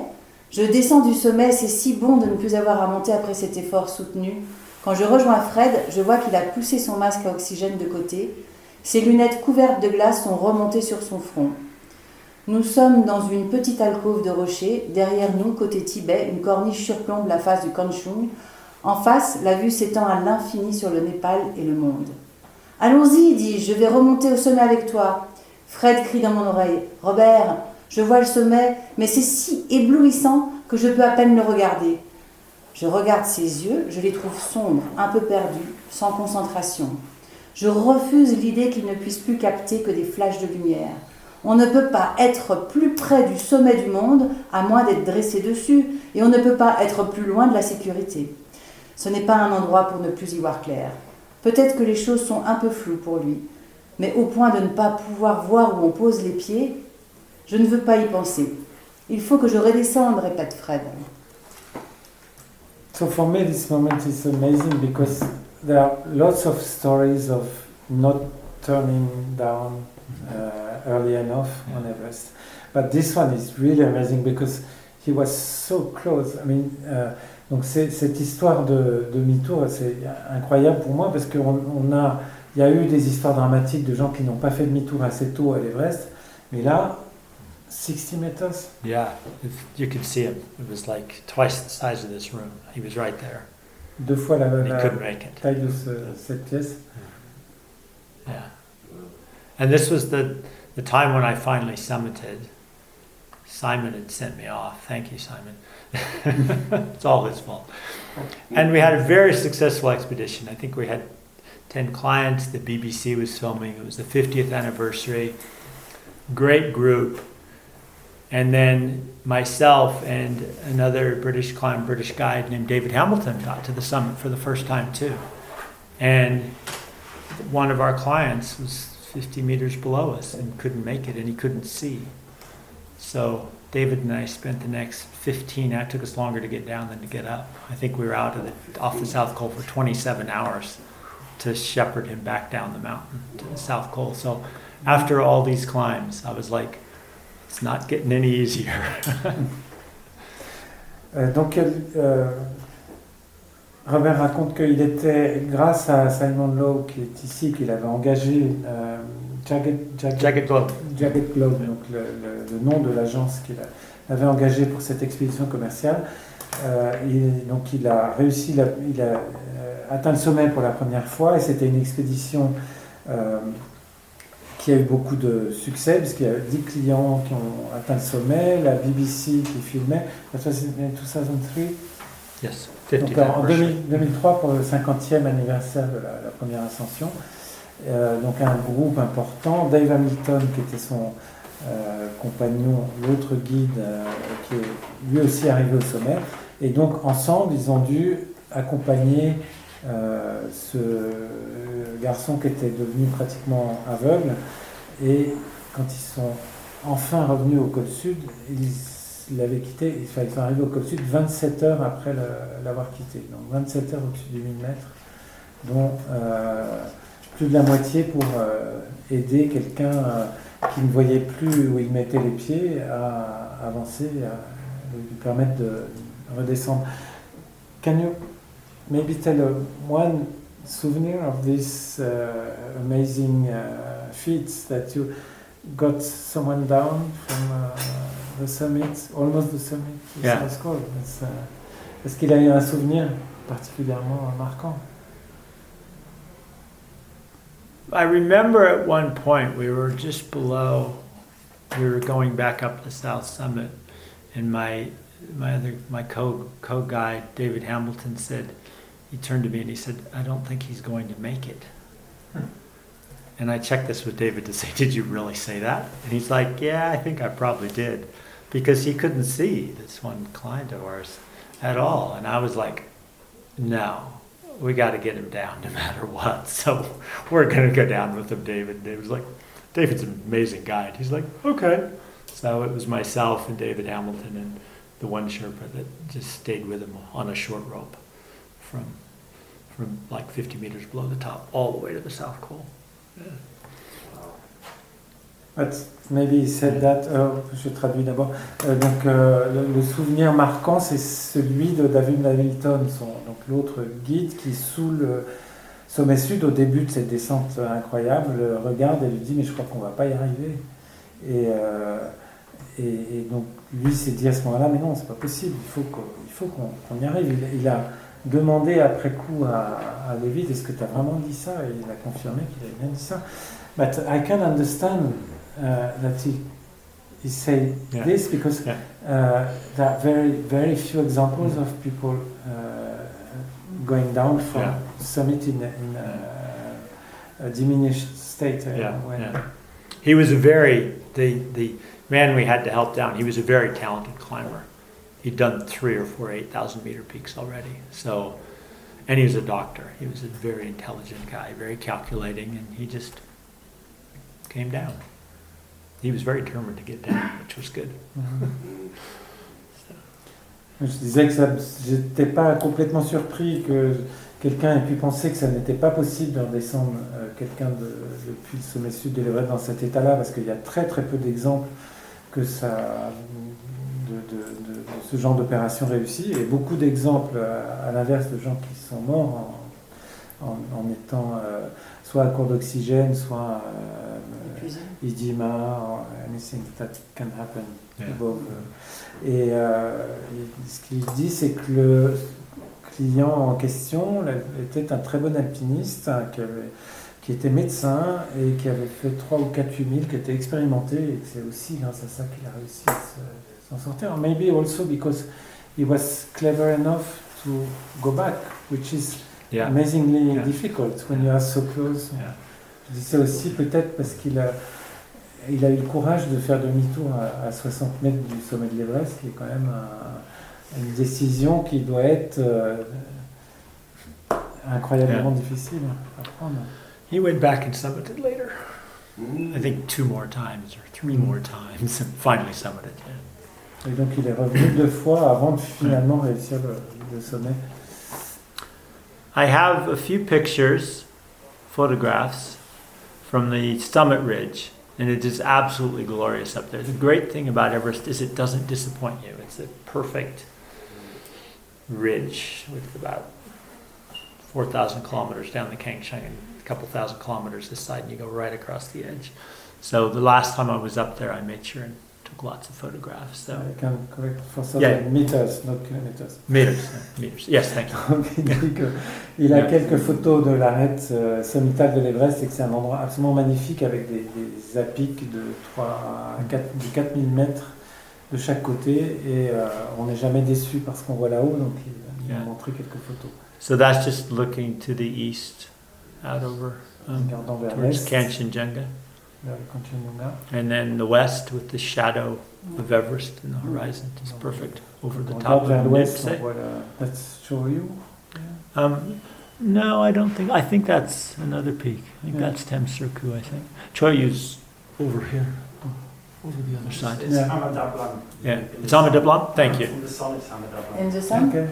Je descends du sommet, c'est si bon de ne plus avoir à monter après cet effort soutenu. Quand je rejoins Fred, je vois qu'il a poussé son masque à oxygène de côté. Ses lunettes couvertes de glace sont remontées sur son front. Nous sommes dans une petite alcôve de rochers. Derrière nous, côté Tibet, une corniche surplombe la face du Kanchung. En face, la vue s'étend à l'infini sur le Népal et le monde. « Allons-y, dis-je, je vais remonter au sommet avec toi. » Fred crie dans mon oreille. « Robert, je vois le sommet, mais c'est si éblouissant que je peux à peine le regarder. » Je regarde ses yeux, je les trouve sombres, un peu perdus, sans concentration. Je refuse l'idée qu'il ne puisse plus capter que des flashs de lumière. On ne peut pas être plus près du sommet du monde, à moins d'être dressé dessus, et on ne peut pas être plus loin de la sécurité. Ce n'est pas un endroit pour ne plus y voir clair. Peut-être que les choses sont un peu floues pour lui, mais au point de ne pas pouvoir voir où on pose les pieds, je ne veux pas y penser. Il faut que je redescende, répète Fred. So for me, this moment is amazing because there are lots of stories of not turning down early enough on Everest. But this one is really amazing because he was so close. I mean, donc cette histoire de demi-tour, c'est incroyable pour moi parce qu'il y a eu des histoires dramatiques de gens qui n'ont pas fait demi-tour assez tôt à l'Everest, mais là, 60 meters. Yeah, you could see him. It was like twice the size of this room. He was right there. 2 fois la And he couldn't make it. taille de cette pièce. Yeah. And this was the time when I finally summited. Simon had sent me off. Thank you, Simon. It's all his fault. And we had a very successful expedition. I think we had 10 clients. The BBC was filming. It was the 50th anniversary. Great group. And then myself and another British guide named David Hamilton got to the summit for the first time too. And one of our clients was 50 meters below us and couldn't make it, and he couldn't see. So David and I spent the next 15, it took us longer to get down than to get up. I think we were out off the South Col for 27 hours to shepherd him back down the mountain to the South Col. So after all these climbs, I was like, it's not getting any easier. Donc Robert raconte qu'il était, grâce à Simon Lowe qui est ici, qu'il avait engagé Jagged Globe. Jagged Globe, donc le nom de l'agence qu'il avait engagé pour cette expédition commerciale. Donc il a réussi, il a atteint le sommet pour la première fois et c'était une expédition qui a eu beaucoup de succès puisqu'il y a 10 clients qui ont atteint le sommet, la BBC qui filmait. Ça c'est 2003. Yes, Donc 50th en anniversary. 2003 pour le 50e anniversaire de la première ascension. Donc un groupe important, Dave Hamilton qui était son compagnon, l'autre guide qui est lui aussi arrivé au sommet. Et donc ensemble ils ont dû accompagner ce garçon qui était devenu pratiquement aveugle et quand ils sont enfin revenus au col sud, ils l'avaient quitté, ils sont arrivés au col sud 27 heures après l'avoir quitté, donc 27 heures au-dessus du 1000 mètres, dont plus de la moitié pour aider quelqu'un qui ne voyait plus où il mettait les pieds à avancer, à lui permettre de redescendre. Can you maybe tell one souvenir of this amazing feats that you got someone down from the summit, almost the summit to Yeah. South Col? Est-ce qu'il a eu un souvenir particulièrement marquant? I remember at one point we were just below, we were going back up the South Summit, and my co-guide, David Hamilton, said, he turned to me and he said, I don't think he's going to make it. And I checked this with David to say, did you really say that? And he's like, yeah, I think I probably did. Because he couldn't see this one client of ours at all. And I was like, no, we got to get him down no matter what. So we're going to go down with him, David. And David's like, David's an amazing guide. He's like, okay. So it was myself and David Hamilton and the one Sherpa that just stayed with him on a short rope from like 50 meters below the top all the way to the South Col. Yeah. But maybe he said that, je traduis d'abord. Donc le souvenir marquant, c'est celui de David Hamilton, donc l'autre guide qui sous le sommet sud, au début de cette descente incroyable, regarde et lui dit mais je crois qu'on va pas y arriver. Et donc lui s'est dit à ce moment-là mais non, c'est pas possible, il faut qu'on y arrive. Il a demandé après coup à David est-ce que tu as vraiment dit ça, et il a confirmé qu'il avait bien dit ça. But I can understand that he said this because there are very few examples of people going down from summit in a diminished state. He was the man we had to help down. He was a very talented climber. He'd done 3 or 4 8,000 meter peaks already. So, and he was a doctor. He was a very intelligent guy, very calculating, and he just came down. He was very determined to get down, which was good. Je disais que j'étais pas complètement surpris que quelqu'un ait pu penser que ça n'était pas possible de redescendre quelqu'un depuis le sommet sud de l'Everest dans cet état-là, parce qu'il y a très très peu d'exemples que ça de ce genre d'opération réussie, et beaucoup d'exemples à l'inverse de gens qui sont morts en étant soit à court d'oxygène, soit edema, anything that can happen above. Et ce qu'il dit, c'est que le client en question était un très bon alpiniste, qui était médecin et qui avait fait 3 ou 4 8000, qui était expérimenté, et que c'est aussi grâce à ça qu'il a réussi à s'en sortir. Maybe also because he was clever enough to go back, which is amazingly difficult when you are so close. Je dis ça aussi peut-être parce qu'il a eu le courage de faire demi-tour à 60 mètres du sommet de l'Everest, qui est quand même une décision qui doit être incroyablement difficile à prendre. He went back and summited later. I think 2 more times or 3 more times, and finally summited. Et donc il est revenu 2 fois avant de finalement réussir le sommet. I have a few photographs from the summit ridge, and it is absolutely glorious up there. The great thing about Everest is it doesn't disappoint you. It's a perfect ridge with about 4,000 kilometers down the Kangshung and a couple thousand kilometers this side, and you go right across the edge. So the last time I was up there, I made sure and took lots of photographs. So I can correct for 1,000 meters, not kilometers. Meters. Yes, thank you. Il a quelques photos de l'arête sommitale de l'Everest, et que c'est un endroit absolument magnifique avec des apics de 4000 mètres de chaque côté, et on n'est jamais déçu parce qu'on voit là-haut, donc il a montré quelques photos. So that's just looking to the east, out over towards Kanchenjunga. And then the west with the shadow of Everest in the horizon is perfect over the top of Nipsey. Let's show you. No, I don't think. I think that's another peak. I think that's Temsurku, I think. Choyu's over here, over the other side. It's Amadablam. Yeah, it's Amadablam. Thank you. In the sun, it's Amadablam. In the sun? Okay.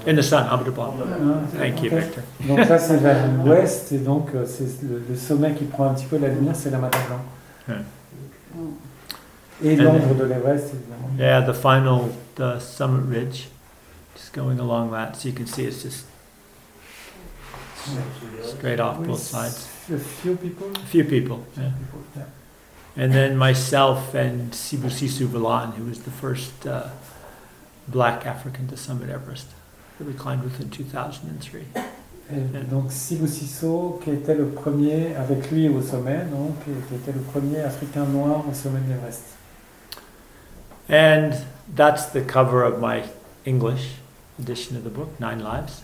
In the sun, Amadablam. Thank you, Victor. Donc là c'est vers l'ouest, et donc c'est le sommet qui prend un petit peu la lumière, c'est la Madablan. Et l'ombre de l'Everest évidemment. Yeah, the summit ridge, just going along that, so you can see it's just straight off both sides. A few people. A few people, yeah. Yeah. And then myself and Sibusiso Valan, who was the first black African to summit Everest, that we climbed with in 2003. Et donc Sibusiso, qui était le premier avec lui au sommet, donc, qui était le premier Africain noir au sommet de l'Everest. And that's the cover of my English edition of the book, 9 Lives.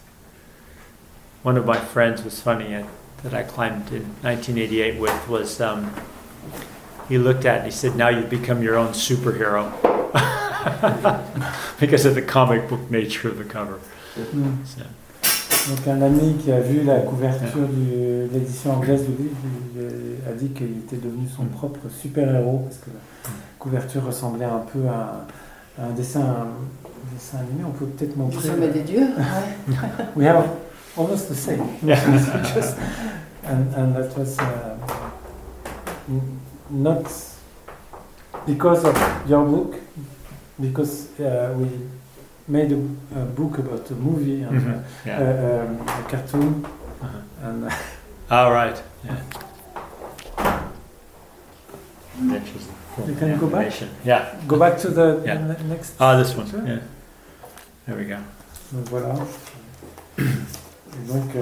One of my friends was funny that I climbed in 1988 with was, he looked at it and he said, now you've become your own superhero. Because of the comic book nature of the cover. So. Donc un ami qui a vu la couverture de l'édition anglaise du livre a dit qu'il était devenu son propre super-héros parce que la couverture ressemblait un peu à un dessin animé. On peut peut-être montrer. Le sommet des dieux. Ouais. We have almost the same. Yeah. and that was not because of your book, because we made a book about a movie and a cartoon. And all right. Yeah. Interesting. You can go back. Animation. Yeah. Go back to the Yeah. next. This one. picture. Yeah. There we go. Donc voilà. Et donc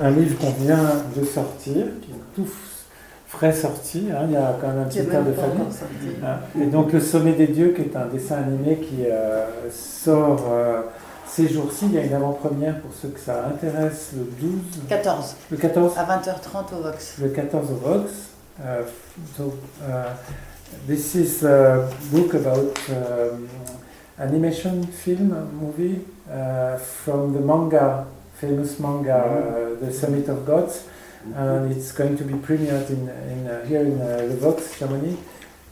un livre qu'on vient de sortir, qui est tout frais sorti, hein, il y a quand même un petit air de famille. Hein. Et donc Le Sommet des Dieux, qui est un dessin animé qui sort ces jours-ci. Il y a une avant-première pour ceux que ça intéresse, le 12. 14. Le 14. À 20h30 au Vox. Le 14 au Vox. This is a book about animation film movie from the manga, famous manga, The Summit of Gods, and it's going to be premiered here in the Vox Chamonix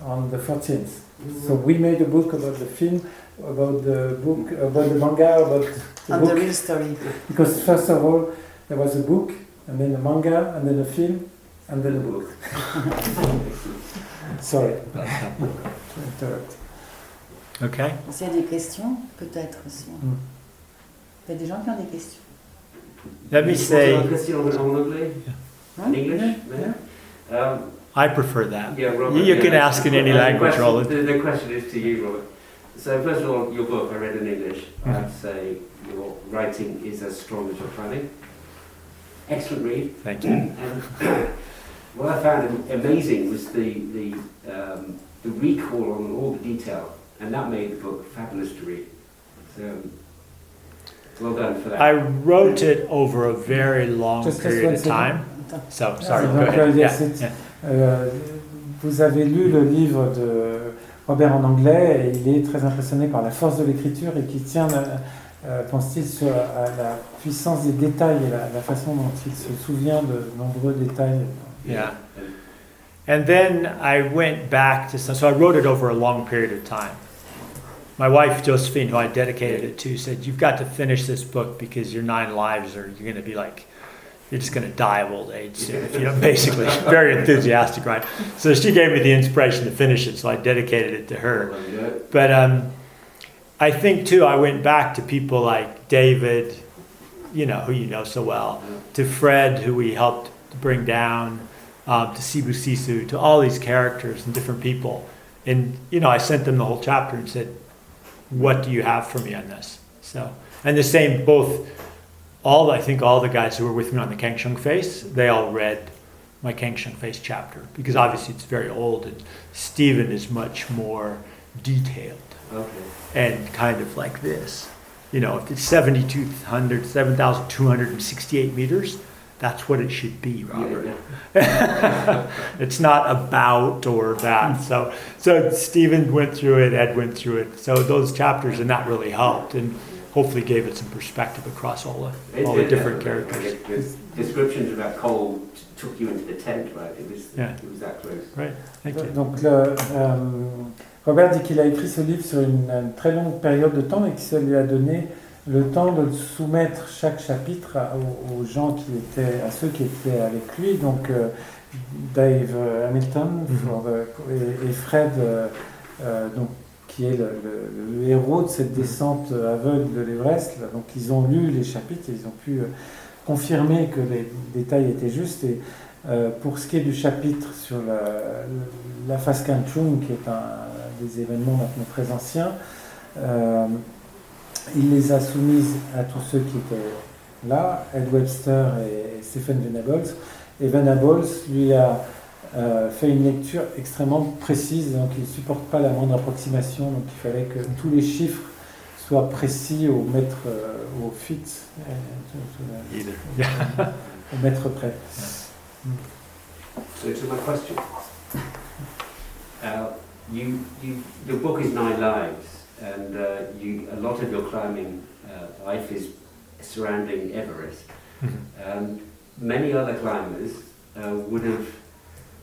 on the 14th. So we made a book about the film, about the book, about the manga, about the book. The real story. Because first of all there was a book, and then a manga, and then a film, and then a book. Sorry. Okay. S'il y a des questions, peut-être aussi. Il y a des gens qui ont des questions. Let me say. Hein? English? Yeah. I prefer that. Yeah, Robert, You can ask in any language, Roland. The question is to you, Robert. So first of all, your book I read in English. I have to say your writing is as strong as your planning. Excellent read. Thank you. And what I found amazing was the recall on all the detail, and that made the book fabulous to read. So well done for that. I wrote it over a very long period of time. So, sorry, go ahead. Vous avez lu le livre de Robert en anglais et il est très impressionné par la force de l'écriture et qui tient, pense-t-il, sur la puissance des détails et la façon dont il se souvient de nombreux détails. Yeah. And then I went back to so I wrote it over a long period of time. My wife, Josephine, who I dedicated it to, said, you've got to finish this book because your 9 lives are, you're going to be like, you're just going to die of old age soon. If you know, basically, very enthusiastic, right? So she gave me the inspiration to finish it, so I dedicated it to her. But I think, too, I went back to people like David, you know, who you know so well, to Fred, who we helped bring down, to Sibusiso, to all these characters and different people. And, you know, I sent them the whole chapter and said, what do you have for me on this? So, and the same, I think all the guys who were with me on the Kangshung Face, they all read my Kangshung Face chapter, because obviously it's very old, and Stephen is much more detailed. Okay. And kind of like this. You know, if it's 7,268 meters, that's what it should be, Robert. Yeah. It's not about or that. So Stephen went through it, Ed went through it. So those chapters, and that really helped and hopefully gave it some perspective across all the different characters. The descriptions of that coal took you into the tent, right? It was that close. Right, thank you. Donc Robert dit qu'il a écrit ce livre sur une très longue période de temps et que ça lui a donné le temps de soumettre chaque chapitre aux gens à ceux qui étaient avec lui, donc Dave Hamilton et Fred, donc, qui est le héros de cette descente aveugle de l'Everest. Donc ils ont lu les chapitres et ils ont pu confirmer que les détails étaient justes. Et pour ce qui est du chapitre sur la Faskantung, qui est un des événements maintenant très anciens, il les a soumises à tous ceux qui étaient là, Ed Webster et Stephen Venables. Et Venables lui a fait une lecture extrêmement précise, donc il ne supporte pas la moindre approximation, donc il fallait que tous les chiffres soient précis au mètre, au feet, au mètre près. So to my question, your book is 9 Lives, and a lot of your climbing life is surrounding Everest. Many other climbers would have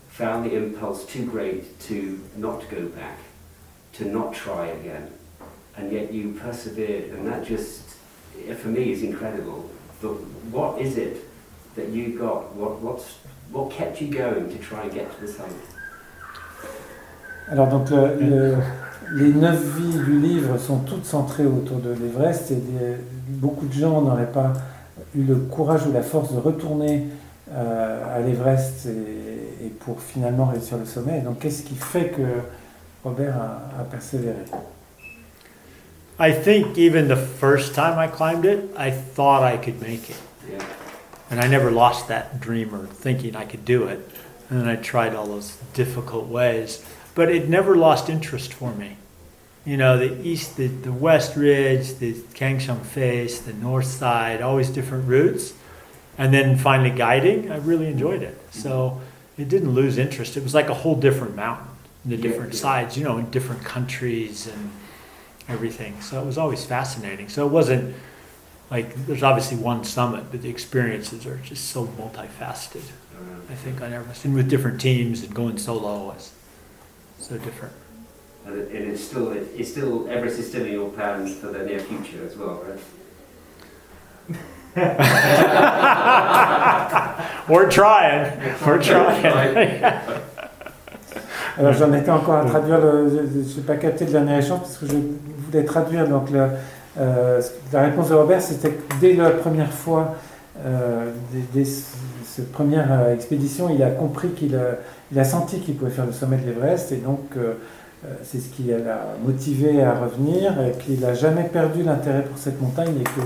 found the impulse too great to not go back, to not try again, and yet you persevered, and that just, for me, is incredible. But what is it that you got? What kept you going to try and get to the summit? Alors donc les 9 vies du livre sont toutes centrées autour de l'Everest, et beaucoup de gens n'auraient pas eu le courage ou la force de retourner à l'Everest et pour finalement réussir le sommet. Donc qu'est-ce qui fait que Robert a persévéré? I think even the first time I climbed it, I thought I could make it. Yeah. And I never lost that dream or thinking I could do it. And then I tried all those difficult ways. But it never lost interest for me. You know, the West Ridge, the Kangshung Face, the North Side, always different routes. And then finally guiding, I really enjoyed it. So it didn't lose interest. It was like a whole different mountain, the different sides, you know, in different countries and everything. So it was always fascinating. So it wasn't like, there's obviously one summit, but the experiences are just so multifaceted, I think, on Everest. And with different teams and going solo was so different. And it's still Everest is still in your plans for the near future as well, right? We're trying. Alors j'en étais encore à traduire, je n'ai pas capté le dernier échange parce que je voulais traduire. Donc la réponse de Robert, c'était que dès la première fois, dès cette première expédition, il a compris il a senti qu'il pouvait faire le sommet de l'Everest, et donc c'est ce qui l'a motivé à revenir, et qu'il n'a jamais perdu l'intérêt pour cette montagne, et que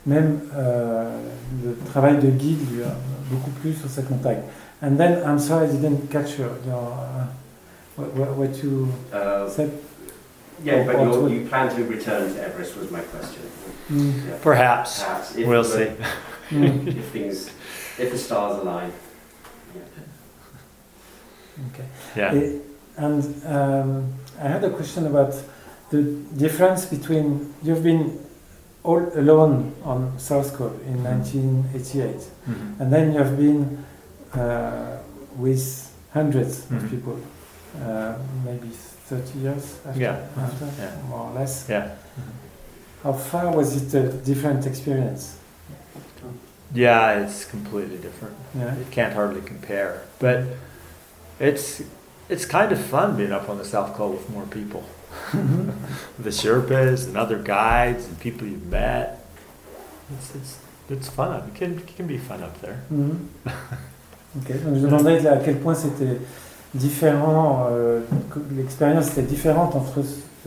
même le travail de guide lui a beaucoup plu sur cette montagne. And then, I'm sorry, I didn't catch what you said. Yeah, but you plan to return to Everest was my question. Yeah. Perhaps. If We'll see. If the stars align. Yeah. Okay. Yeah. And I had a question about the difference between, you've been all alone on South Col in 1988, Mm-hmm. and then you have been with hundreds of people, maybe 30 years after, Yeah. more or less. Yeah. How far was it a different experience? Yeah, it's completely different. Yeah. It can't hardly compare. But it's kind of fun being up on the South Col with more people. The Sherpas and other guides and people you've met. It's fun. It can be fun up there. Mhm. Ok, donc je demandais à quel point c'était différent, l'expérience était différente entre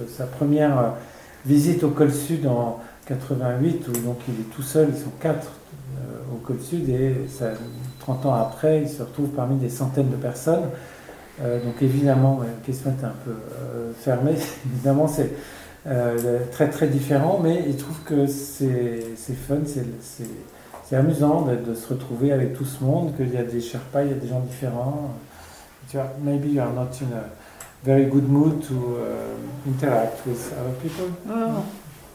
sa première visite au col sud en 88, où donc il est tout seul, ils sont 4 au col sud, et 30 ans après, il se retrouve parmi des centaines de personnes. Donc évidemment, la question était un peu fermée, évidemment c'est très très différent, mais il trouve que c'est fun, c'est amusant de se retrouver avec tout ce monde, qu'il y a des Sherpas, il y a des gens différents. Maybe you are not in a very good mood to interact with other people. Well,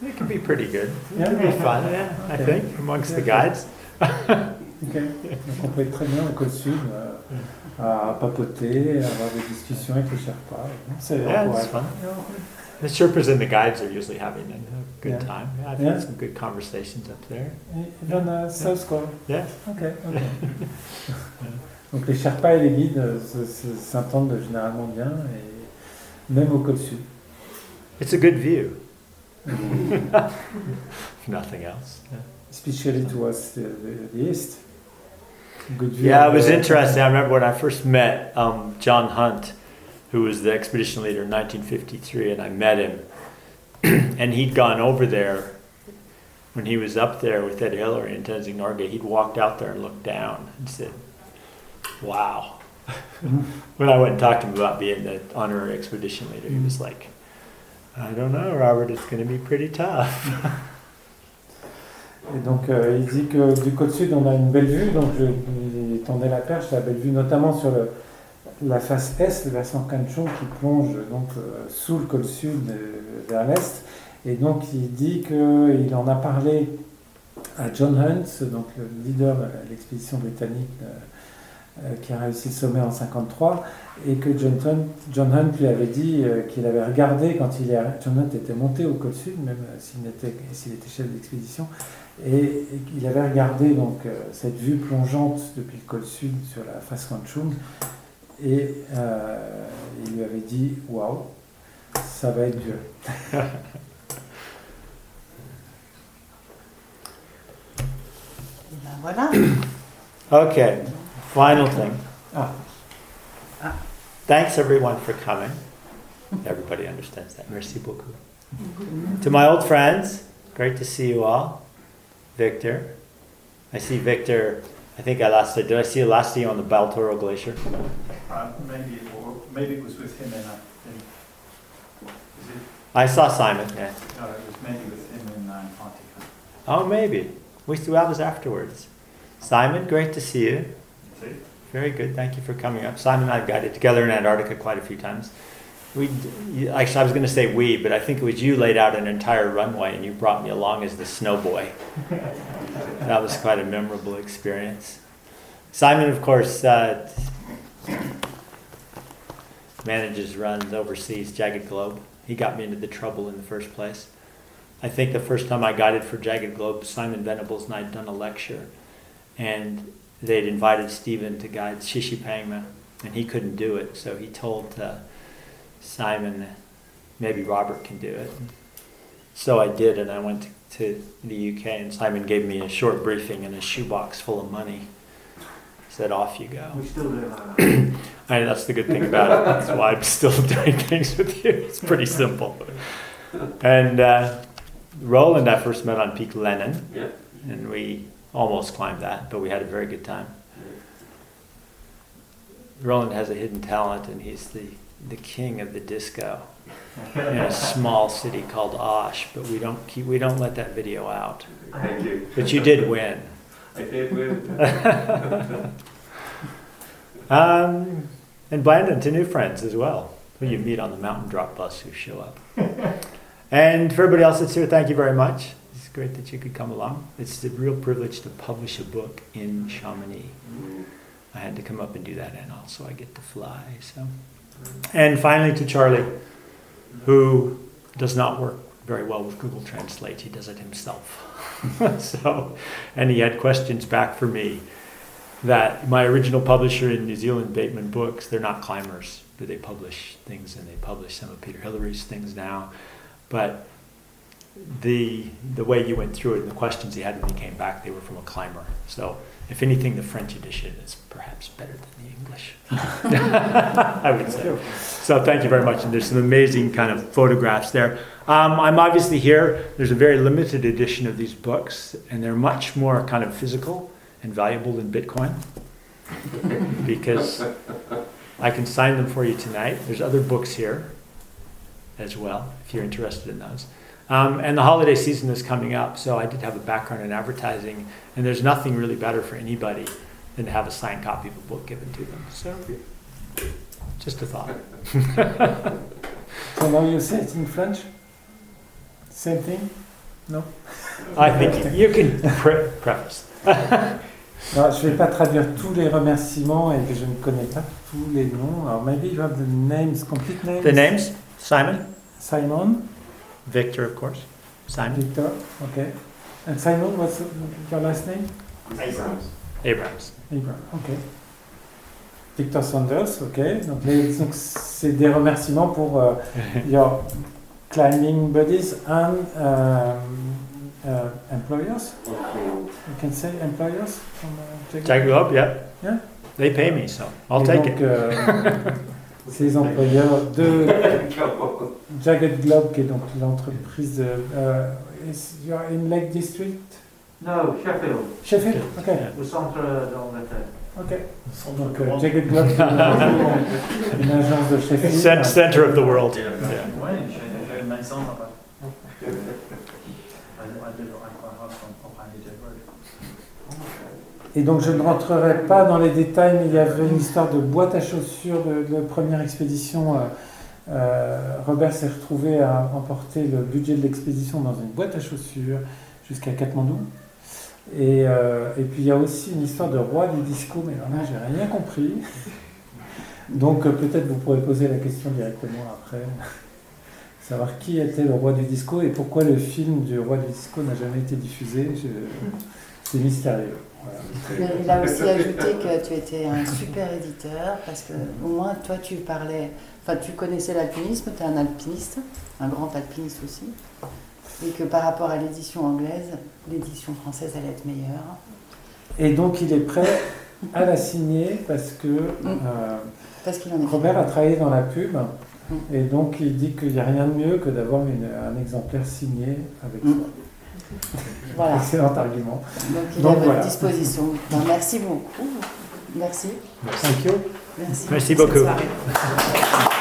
it can be pretty good. It Yeah. can be fun, yeah, I think, amongst the guides. Ok, donc on peut être très bien au col sud, à papoter, à avoir des discussions avec les Sherpas. Yeah, it's fun. The Sherpas and the guides are usually having a good Yeah. time. I've Yeah. had some good conversations up there. Even South Col. Yeah. Ok. Donc les Sherpas et les guides s'entendent généralement bien, et même au col sud. It's a good view. If nothing else. Yeah. especially towards the east. Good view. Yeah, of it was the- interesting. I remember when I first met John Hunt, who was the expedition leader in 1953, and I met him. And he'd gone over there when he was up there with Ed Hillary in Tenzing Norgay. He'd walked out there and looked down and said, wow. When I went and talked to him about being the honorary expedition leader, he was like, I don't know, Robert, it's going to be pretty tough. Et donc il dit que du côté sud on a une belle vue, donc je lui tendais la perche, la belle vue notamment sur la face est, le versant Kanchong qui plonge donc sous le col sud vers l'est. Et donc il dit qu'il en a parlé à John Hunt, donc le leader de l'expédition britannique qui a réussi le sommet en 1953, et que John Hunt lui avait dit qu'il avait regardé quand John Hunt était monté au col sud, même s'il était chef d'expédition, et il avait regardé donc cette vue plongeante depuis le col sud sur la face Kanchong, et il lui avait dit waouh, ça va être dur. Ben voilà. Okay, final thing. Ah. Thanks everyone for coming. Everybody understands that. Merci beaucoup. To my old friends, great to see you all. Victor. I see Victor, I think did I see you last year on the Baltoro Glacier? Maybe it was with him in I saw Simon, yeah. no, it was maybe with him in Antarctica. Oh, maybe. That was afterwards. Simon, great to see you. See? Very good. Thank you for coming up. Simon and I have guided together in Antarctica quite a few times. Actually, I was going to say we, but I think it was you laid out an entire runway and you brought me along as the snow boy. That was quite a memorable experience. Simon, of course, runs overseas Jagged Globe. He got me into the trouble in the first place. I think the first time I guided for Jagged Globe, Simon Venables and I had done a lecture, and they'd invited Stephen to guide Shishipangma, and he couldn't do it, so he told Simon, maybe Robert can do it. So I did, and I went to the UK, and Simon gave me a short briefing and a shoebox full of money. He said, off you go. We still do that. That's the good thing about it. That's why I'm still doing things with you. It's pretty simple. And Roland I first met on Peak Lenin, Yeah. and we almost climbed that, but we had a very good time. Roland has a hidden talent, and he's the king of the disco in a small city called Osh, but we don't let that video out. Thank you. But you did win. I did win. And Brandon, to new friends as well, who you meet on the mountain drop bus who show up. And for everybody else that's here, thank you very much. It's great that you could come along. It's a real privilege to publish a book in Chamonix. I had to come up and do that, and also I get to fly. So, and finally to Charlie, who does not work very well with Google Translate. He does it himself. So, and he had questions back for me that my original publisher in New Zealand, Bateman Books, they're not climbers, but they publish things, and they publish some of Peter Hillary's things now. But the way you went through it and the questions he had when he came back, they were from a climber. So if anything, the French edition is perhaps better than the English, I would say. So thank you very much. And there's some amazing kind of photographs there. I'm obviously here. There's a very limited edition of these books, and they're much more kind of physical and valuable than Bitcoin because I can sign them for you tonight. There's other books here as well, if you're interested in those. And the holiday season is coming up, so I did have a background in advertising, and there's nothing really better for anybody than to have a signed copy of a book given to them. So, just a thought. So now you say it in French? Same thing? No? I think you can preface. Non, je ne vais pas traduire tous les remerciements et que je ne connais pas tous les noms. Alors maybe you have the names, complete names? The names? Simon? Simon? Victor, of course. Simon? Victor, okay. And Simon, what's your last name? Abrams. Abrams. Abrams, ok. Victor Saunders, ok. Donc c'est des remerciements pour your climbing buddies and employers. Okay. You can say employers from Jagged Globe, yeah. Yeah. They pay me, so I'll Et take donc, it. ces employeurs de Come on. Jagged Globe, qui est donc l'entreprise you are in Lake District? No, Sheffield, Sheffield, ok. au centre d'Angleterre. Ok. Donc Jagged Globe, c'est une agence de Sheffield. Center of the world. Oui, j'ai une maison là-bas. I live at Aqua House on Pioneer Road. Et donc je ne rentrerai pas dans les détails, mais il y avait une histoire de boîte à chaussures de la première expédition. Robert s'est retrouvé à emporter le budget de l'expédition dans une boîte à chaussures jusqu'à Katmandou. Et puis il y a aussi une histoire de roi du disco, mais là j'ai rien compris. Donc peut-être vous pourrez poser la question directement après. Savoir qui était le roi du disco et pourquoi le film du roi du disco n'a jamais été diffusé. C'est mystérieux. Voilà. Il a aussi ajouté que tu étais un super éditeur parce que au moins toi tu connaissais l'alpinisme, tu es un alpiniste, un grand alpiniste aussi, et que par rapport à l'édition anglaise, l'édition française allait être meilleure. Et donc il est prêt à la signer parce que Parce qu'il en est Robert a travaillé dans la pub et donc il dit qu'il n'y a rien de mieux que d'avoir un exemplaire signé avec soi. Voilà. Excellent argument. Donc il Donc, est à votre voilà. disposition. Ben, merci beaucoup. Merci. Thank you. Merci Merci pour cette beaucoup. soirée.